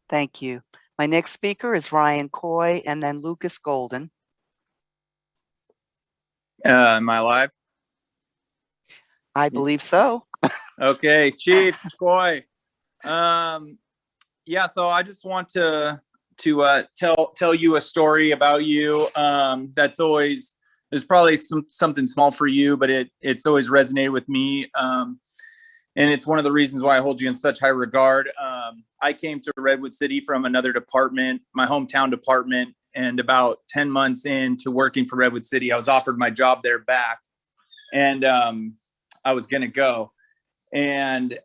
Thank you. My next speaker is Ryan Coy, and then Lucas Golden. Am I live? I believe so. Okay, Chief Coy. Yeah, so I just want to tell you a story about you. That's always, there's probably something small for you, but it's always resonated with me. And it's one of the reasons why I hold you in such high regard. I came to Redwood City from another department, my hometown department, and about 10 months into working for Redwood City, I was offered my job there back, and I was gonna go. And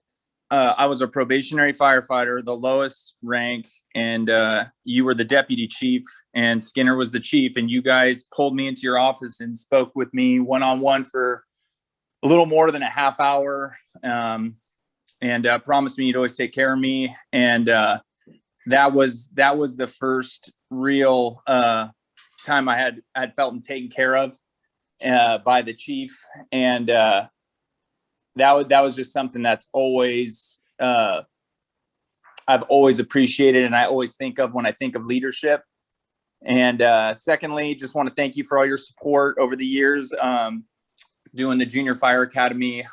I was a probationary firefighter, the lowest rank, and you were the deputy chief, and Skinner was the chief, and you guys pulled me into your office and spoke with me one-on-one for a little more than a half hour, and promised me you'd always take care of me. And that was the first real time I had felt taken care of. by the chief, and that was just something that's always I've always appreciated, and I always think of when I think of leadership. And secondly, just want to thank you for all your support over the years, doing the Junior Fire Academy.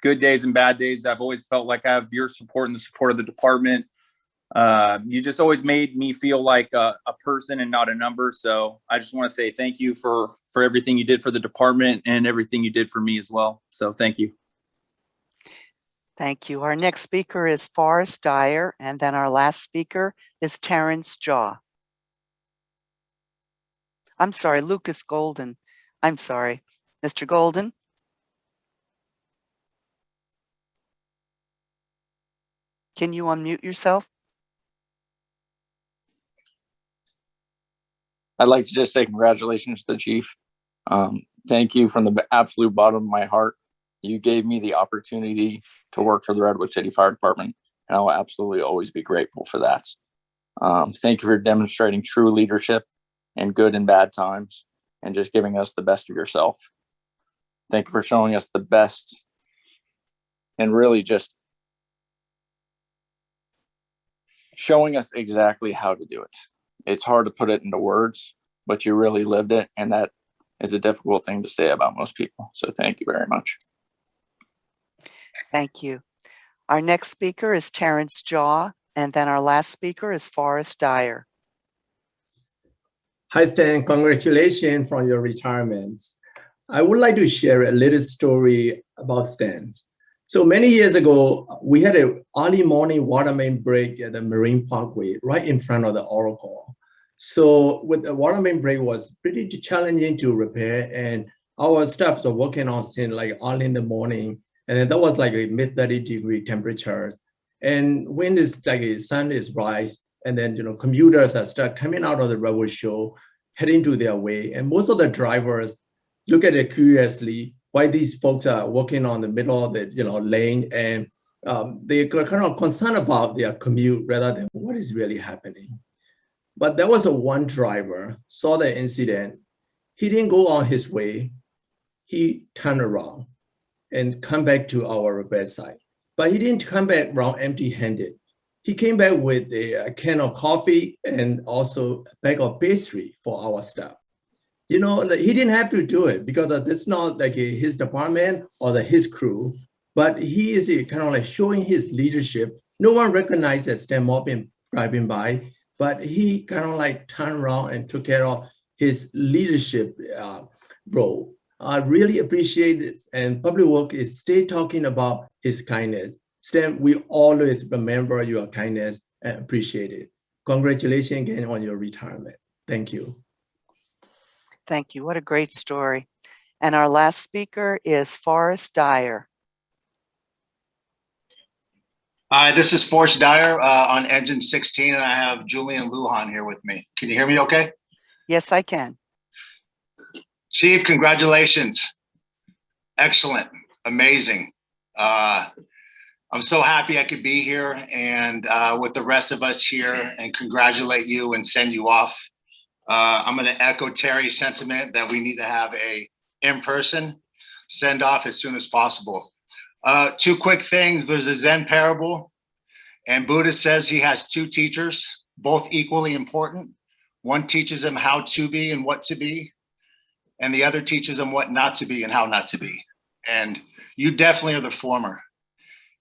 Good days and bad days. I've always felt like I have your support and the support of the department. You just always made me feel like a person and not a number. So I just want to say thank you for everything you did for the department and everything you did for me as well. So thank you. Thank you. Our next speaker is Forrest Dyer, and then our last speaker is Terrence Jaw. I'm sorry, Lucas Golden. I'm sorry. Mr. Golden? Can you unmute yourself? I'd like to just say congratulations to the chief. Thank you from the absolute bottom of my heart. You gave me the opportunity to work for the Redwood City Fire Department, and I will absolutely always be grateful for that. Thank you for demonstrating true leadership in good and bad times and just giving us the best of yourself. Thank you for showing us the best and really just showing us exactly how to do it. It's hard to put it into words, but you really lived it, and that is a difficult thing to say about most people. So thank you very much. Thank you. Our next speaker is Terrence Jaw, and then our last speaker is Forrest Dyer. Hi, Stan. Congratulations on your retirement. I would like to share a little story about Stan. So many years ago, we had an early morning water main break at the Marine Parkway right in front of the Oracle. So with the water main break was pretty challenging to repair, and our staff were working on since like early in the morning. And then that was like a mid-30-degree temperatures. And when it's like a sun is rise, and then commuters are start coming out of the Redwood show, heading to their way. And most of the drivers look at it curiously why these folks are walking on the middle of the lane, and they're kind of concerned about their commute rather than what is really happening. But there was one driver saw the incident. He didn't go on his way. He turned around and come back to our bedside. But he didn't come back around empty-handed. He came back with a can of coffee and also a bag of pastry for our staff. He didn't have to do it because that's not like his department or his crew, but he is kind of like showing his leadership. No one recognizes Stan Maupin driving by, but he kind of like turned around and took care of his leadership role. I really appreciate this, and Public Works is still talking about his kindness. Stan, we always remember your kindness and appreciate it. Congratulations again on your retirement. Thank you. Thank you. What a great story. And our last speaker is Forrest Dyer. Hi, this is Forrest Dyer on Engine 16, and I have Julian Lujan here with me. Can you hear me okay? Yes, I can. Chief, congratulations. Excellent. Amazing. I'm so happy I could be here and with the rest of us here and congratulate you and send you off. I'm going to echo Terry's sentiment that we need to have a in-person send off as soon as possible. Two quick things. There's a Zen parable, and Buddha says he has two teachers, both equally important. One teaches him how to be and what to be, and the other teaches him what not to be and how not to be. And you definitely are the former.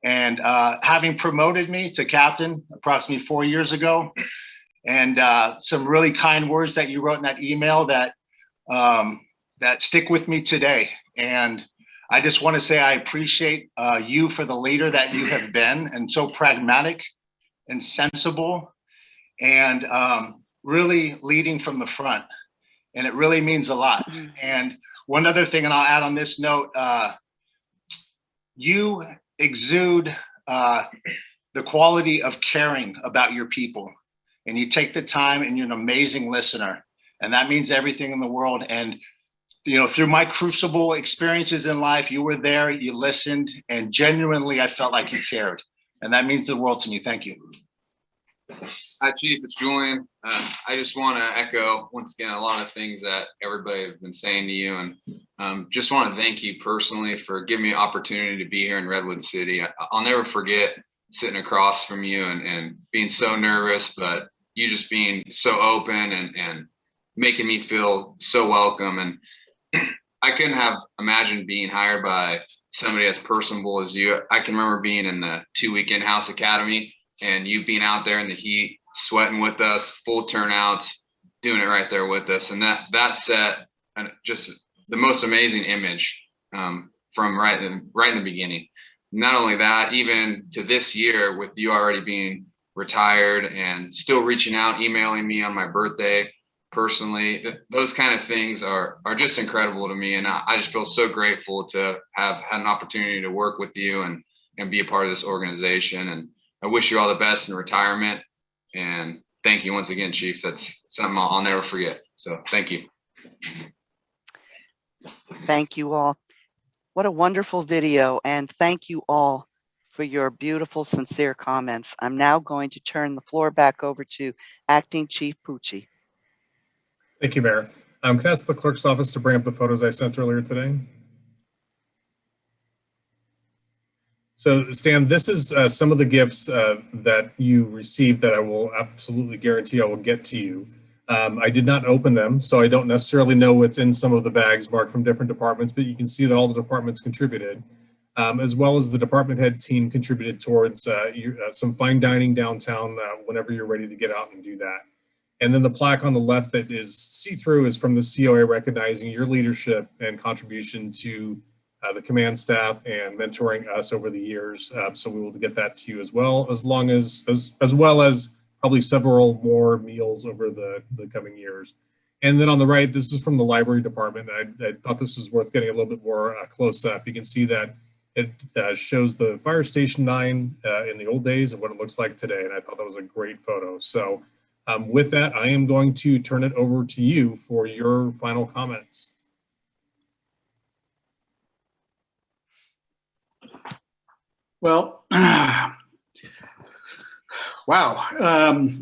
And having promoted me to captain approximately 4 years ago, and some really kind words that you wrote in that email that that stick with me today. And I just want to say I appreciate you for the leader that you have been, and so pragmatic and sensible, and really leading from the front. And it really means a lot. And one other thing, and I'll add on this note, you exude the quality of caring about your people. And you take the time, and you're an amazing listener. And that means everything in the world. And through my crucible experiences in life, you were there, you listened, and genuinely I felt like you cared. And that means the world to me. Thank you. Hi, Chief. It's Julian. I just want to echo once again a lot of things that everybody has been saying to you, and just want to thank you personally for giving me an opportunity to be here in Redwood City. I'll never forget sitting across from you and being so nervous, but you just being so open and making me feel so welcome. And I couldn't have imagined being hired by somebody as personable as you. I can remember being in the 2-week in-house academy and you being out there in the heat, sweating with us, full turnouts, doing it right there with us. And that set and just the most amazing image from right in the beginning. Not only that, even to this year with you already being retired and still reaching out, emailing me on my birthday personally, those kind of things are just incredible to me. And I just feel so grateful to have had an opportunity to work with you and be a part of this organization. And I wish you all the best in retirement. And thank you once again, Chief. That's something I'll never forget. So thank you. Thank you all. What a wonderful video. And thank you all for your beautiful, sincere comments. I'm now going to turn the floor back over to Acting Chief Pucci. Thank you, Mayor. Can I ask the clerk's office to bring up the photos I sent earlier today? So, Stan, this is some of the gifts that you received that I will absolutely guarantee I will get to you. I did not open them, so I don't necessarily know what's in some of the bags marked from different departments, but you can see that all the departments contributed, as well as the department head team contributed towards some fine dining downtown whenever you're ready to get out and do that. And then the plaque on the left that is see-through is from the COA recognizing your leadership and contribution to the command staff and mentoring us over the years. So we will get that to you as well, as well as probably several more meals over the coming years. And then on the right, this is from the library department. I thought this was worth getting a little bit more close up. You can see that it shows the Fire Station 9 in the old days and what it looks like today. And I thought that was a great photo. So with that, I am going to turn it over to you for your final comments. Well, wow.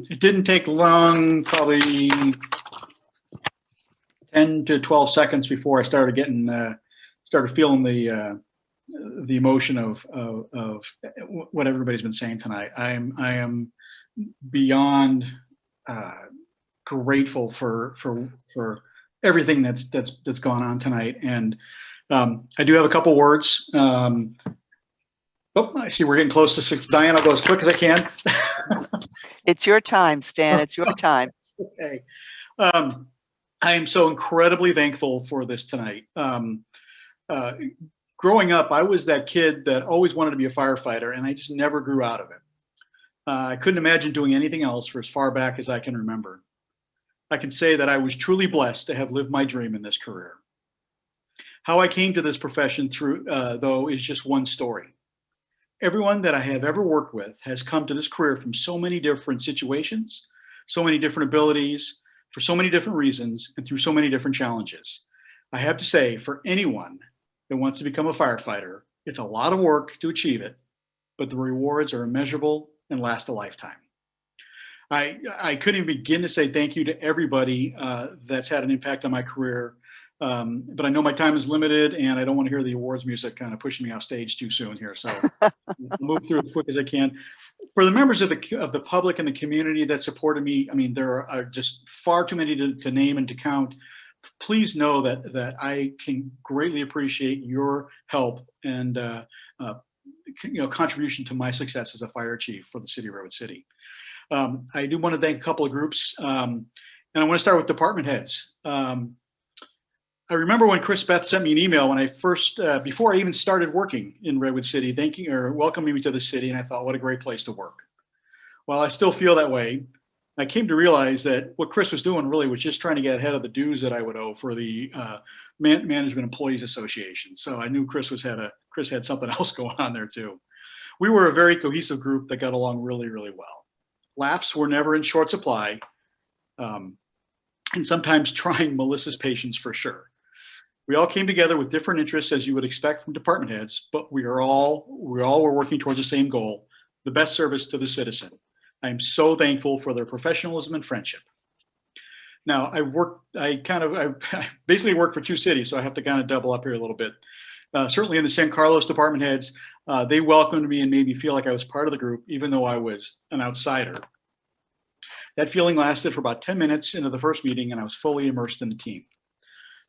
It didn't take long, probably 10 to 12 seconds before I started feeling the emotion of what everybody's been saying tonight. I am beyond grateful for everything that's gone on tonight. And I do have a couple words. Oh, I see we're getting close to 6. Diane, I'll go as quick as I can. It's your time, Stan. It's your time. Okay. I am so incredibly thankful for this tonight. Growing up, I was that kid that always wanted to be a firefighter, and I just never grew out of it. I couldn't imagine doing anything else for as far back as I can remember. I can say that I was truly blessed to have lived my dream in this career. How I came to this profession through, though, is just one story. Everyone that I have ever worked with has come to this career from so many different situations, so many different abilities, for so many different reasons, and through so many different challenges. I have to say, for anyone that wants to become a firefighter, it's a lot of work to achieve it, but the rewards are immeasurable and last a lifetime. I couldn't even begin to say thank you to everybody that's had an impact on my career. But I know my time is limited and I don't want to hear the awards music kind of pushing me off stage too soon here. So I'll move through as quick as I can. For the members of the public and the community that supported me, I mean, there are just far too many to name and to count. Please know that I can greatly appreciate your help and contribution to my success as a fire chief for the city of Redwood City. I do want to thank a couple of groups, and I want to start with department heads. I remember when Chris Beth sent me an email when I first, before I even started working in Redwood City, thanking or welcoming me to the city, and I thought, what a great place to work. While I still feel that way, I came to realize that what Chris was doing really was just trying to get ahead of the dues that I would owe for the Management Employees Association. So I knew Chris had something else going on there too. We were a very cohesive group that got along really, really well. Laughs were never in short supply, and sometimes trying Melissa's patience for sure. We all came together with different interests, as you would expect from department heads, but we all were working towards the same goal: the best service to the citizen. I am so thankful for their professionalism and friendship. Now, I basically work for two cities, so I have to kind of double up here a little bit. Certainly in the San Carlos department heads, they welcomed me and made me feel like I was part of the group, even though I was an outsider. That feeling lasted for about 10 minutes into the first meeting, and I was fully immersed in the team.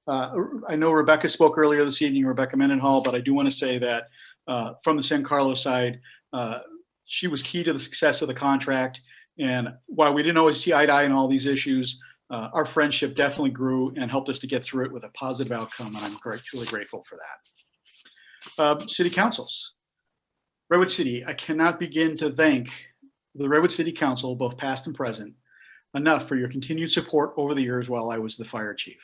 I know Rebecca spoke earlier this evening, Rebecca Mendenhall, but I do want to say that from the San Carlos side, she was key to the success of the contract. And while we didn't always see eye to eye on all these issues, our friendship definitely grew and helped us to get through it with a positive outcome. And I'm truly grateful for that. City councils. Redwood City, I cannot begin to thank the Redwood City Council, both past and present, enough for your continued support over the years while I was the fire chief.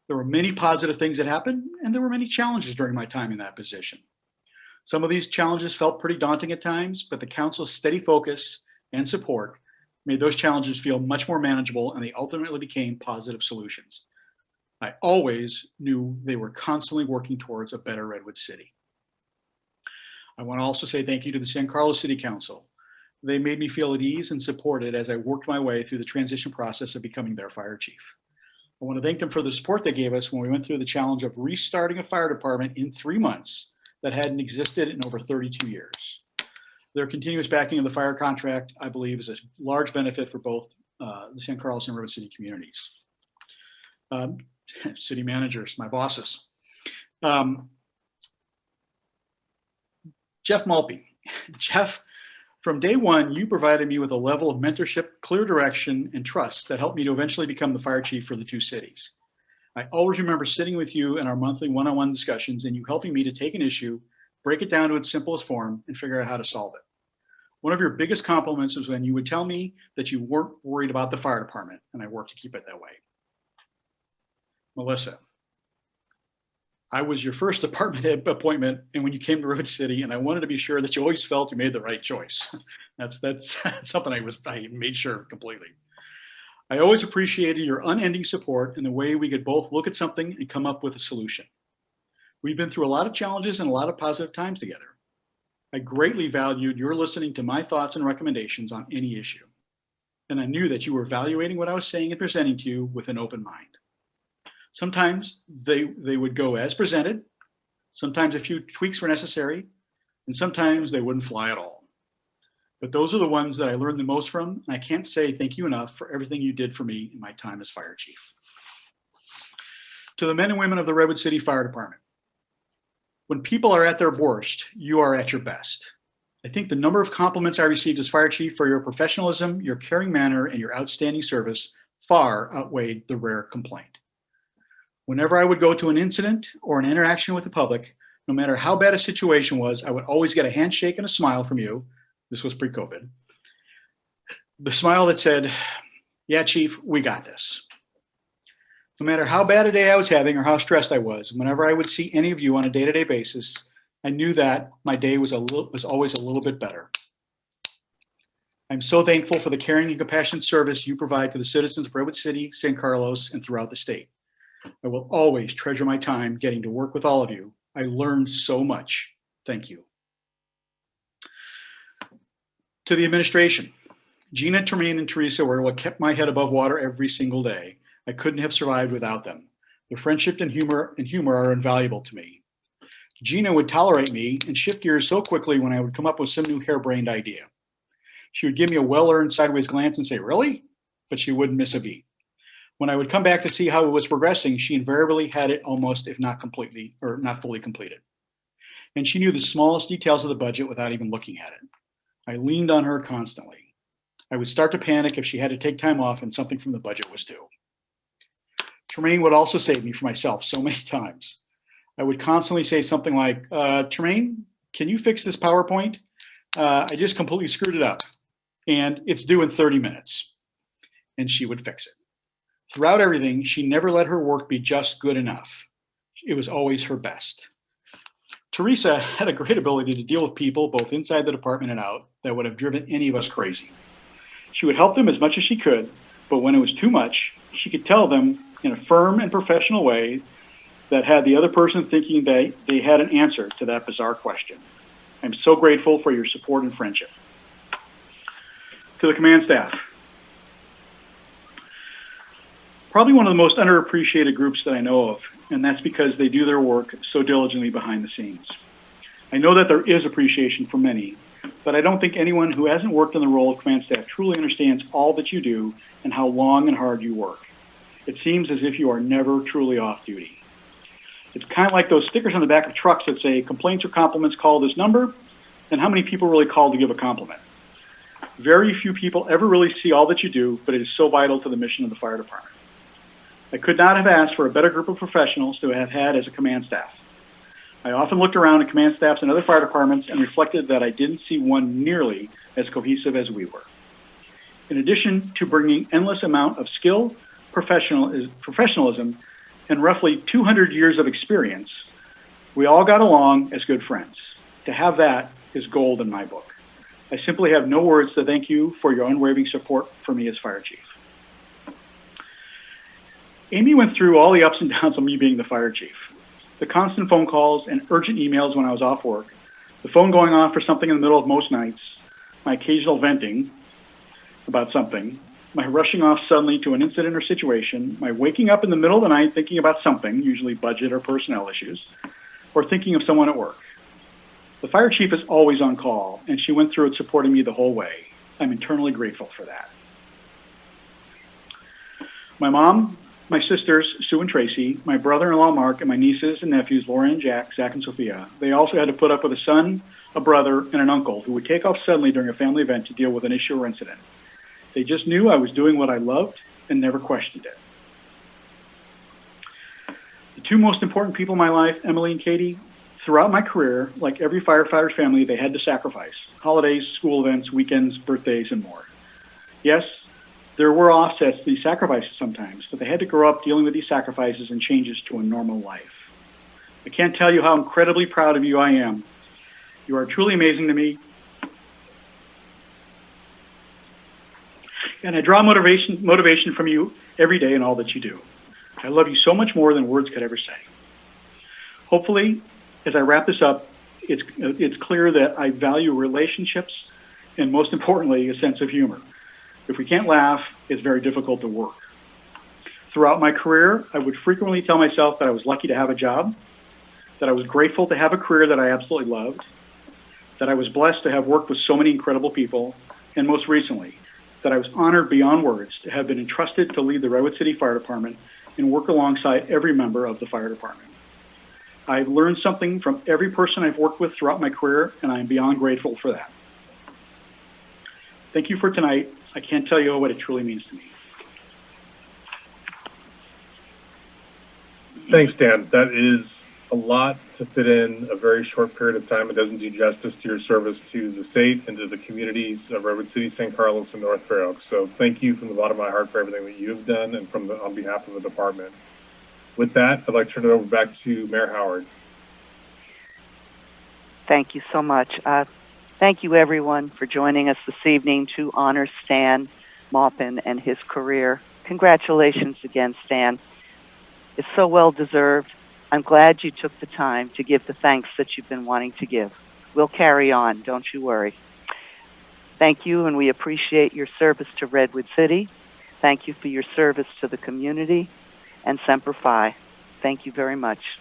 There were many positive things that happened, and there were many challenges during my time in that position. Some of these challenges felt pretty daunting at times, but the council's steady focus and support made those challenges feel much more manageable, and they ultimately became positive solutions. I always knew they were constantly working towards a better Redwood City. I want to also say thank you to the San Carlos City Council. They made me feel at ease and supported as I worked my way through the transition process of becoming their fire chief. I want to thank them for the support they gave us when we went through the challenge of restarting a fire department in 3 months that hadn't existed in over 32 years. Their continuous backing of the fire contract, I believe, is a large benefit for both the San Carlos and Redwood City communities. City managers, my bosses. Jeff Maupin. Jeff, from day one, you provided me with a level of mentorship, clear direction, and trust that helped me to eventually become the fire chief for the two cities. I always remember sitting with you in our monthly one-on-one discussions and you helping me to take an issue, break it down to its simplest form, and figure out how to solve it. One of your biggest compliments was when you would tell me that you weren't worried about the fire department, and I worked to keep it that way. Melissa, I was your first department head appointment, and when you came to Redwood City, and I wanted to be sure that you always felt you made the right choice. That's something I made sure completely. I always appreciated your unending support and the way we could both look at something and come up with a solution. We've been through a lot of challenges and a lot of positive times together. I greatly valued your listening to my thoughts and recommendations on any issue. And I knew that you were evaluating what I was saying and presenting to you with an open mind. Sometimes they would go as presented, sometimes a few tweaks were necessary, and sometimes they wouldn't fly at all. But those are the ones that I learned the most from, and I can't say thank you enough for everything you did for me in my time as fire chief. To the men and women of the Redwood City Fire Department, when people are at their worst, you are at your best. I think the number of compliments I received as fire chief for your professionalism, your caring manner, and your outstanding service far outweighed the rare complaint. Whenever I would go to an incident or an interaction with the public, no matter how bad a situation was, I would always get a handshake and a smile from you. This was pre-COVID. The smile that said, "Yeah, Chief, we got this." No matter how bad a day I was having or how stressed I was, whenever I would see any of you on a day-to-day basis, I knew that my day was always a little bit better. I'm so thankful for the caring and compassionate service you provide to the citizens of Redwood City, San Carlos, and throughout the state. I will always treasure my time getting to work with all of you. I learned so much. Thank you. To the administration, Gina, Tremaine, and Teresa were what kept my head above water every single day. I couldn't have survived without them. Their friendship and humor are invaluable to me. Gina would tolerate me and shift gears so quickly when I would come up with some new harebrained idea. She would give me a well-earned sideways glance and say, "Really?" But she wouldn't miss a beat. When I would come back to see how it was progressing, she invariably had it almost, if not completely, or not fully completed. And she knew the smallest details of the budget without even looking at it. I leaned on her constantly. I would start to panic if she had to take time off and something from the budget was due. Tremaine would also save me from myself so many times. I would constantly say something like, "Tremaine, can you fix this PowerPoint? I just completely screwed it up and it's due in 30 minutes. And she would fix it. Throughout everything, she never let her work be just good enough. It was always her best. Teresa had a great ability to deal with people, both inside the department and out, that would have driven any of us crazy. She would help them as much as she could, but when it was too much, she could tell them in a firm and professional way that had the other person thinking they had an answer to that bizarre question. I'm so grateful for your support and friendship. To the command staff. Probably one of the most underappreciated groups that I know of, and that's because they do their work so diligently behind the scenes. I know that there is appreciation for many, but I don't think anyone who hasn't worked in the role of command staff truly understands all that you do and how long and hard you work. It seems as if you are never truly off duty. It's kind of like those stickers on the back of trucks that say, complaints or compliments, call this number, and how many people really call to give a compliment. Very few people ever really see all that you do, but it is so vital to the mission of the fire department. I could not have asked for a better group of professionals to have had as a command staff. I often looked around at command staffs and other fire departments and reflected that I didn't see one nearly as cohesive as we were. In addition to bringing endless amount of skill, professionalism, and roughly 200 years of experience, we all got along as good friends. To have that is gold in my book. I simply have no words to thank you for your unwavering support for me as fire chief. Amy went through all the ups and downs of me being the fire chief. The constant phone calls and urgent emails when I was off work, the phone going off for something in the middle of most nights, my occasional venting about something, my rushing off suddenly to an incident or situation, my waking up in the middle of the night thinking about something, usually budget or personnel issues, or thinking of someone at work. The fire chief is always on call, and she went through it supporting me the whole way. I'm eternally grateful for that. My mom, my sisters, Sue and Tracy, my brother-in-law, Mark, and my nieces and nephews, Lauren and Jack, Zach and Sophia, they also had to put up with a son, a brother, and an uncle who would take off suddenly during a family event to deal with an issue or incident. They just knew I was doing what I loved and never questioned it. The two most important people in my life, Emily and Katie, throughout my career, like every firefighter's family, they had to sacrifice. Holidays, school events, weekends, birthdays, and more. Yes, there were offsets to these sacrifices sometimes, but they had to grow up dealing with these sacrifices and changes to a normal life. I can't tell you how incredibly proud of you I am. You are truly amazing to me. And I draw motivation from you every day in all that you do. I love you so much more than words could ever say. Hopefully, as I wrap this up, it's clear that I value relationships and, most importantly, a sense of humor. If we can't laugh, it's very difficult to work. Throughout my career, I would frequently tell myself that I was lucky to have a job, that I was grateful to have a career that I absolutely loved, that I was blessed to have worked with so many incredible people, and most recently, that I was honored beyond words to have been entrusted to lead the Redwood City Fire Department and work alongside every member of the fire department. I've learned something from every person I've worked with throughout my career, and I am beyond grateful for that. Thank you for tonight. I can't tell you what it truly means to me. Thanks, Dan. That is a lot to fit in a very short period of time. It doesn't do justice to your service to the state and to the communities of Redwood City, St. Carlos, and North Fair Oaks. So thank you from the bottom of my heart for everything that you have done and on behalf of the department. With that, I'd like to turn it over back to Mayor Howard. Thank you so much. Thank you, everyone, for joining us this evening to honor Stan Maupin and his career. Congratulations again, Stan. It's so well deserved. I'm glad you took the time to give the thanks that you've been wanting to give. We'll carry on, don't you worry. Thank you, and we appreciate your service to Redwood City. Thank you for your service to the community, and Semper Fi. Thank you very much.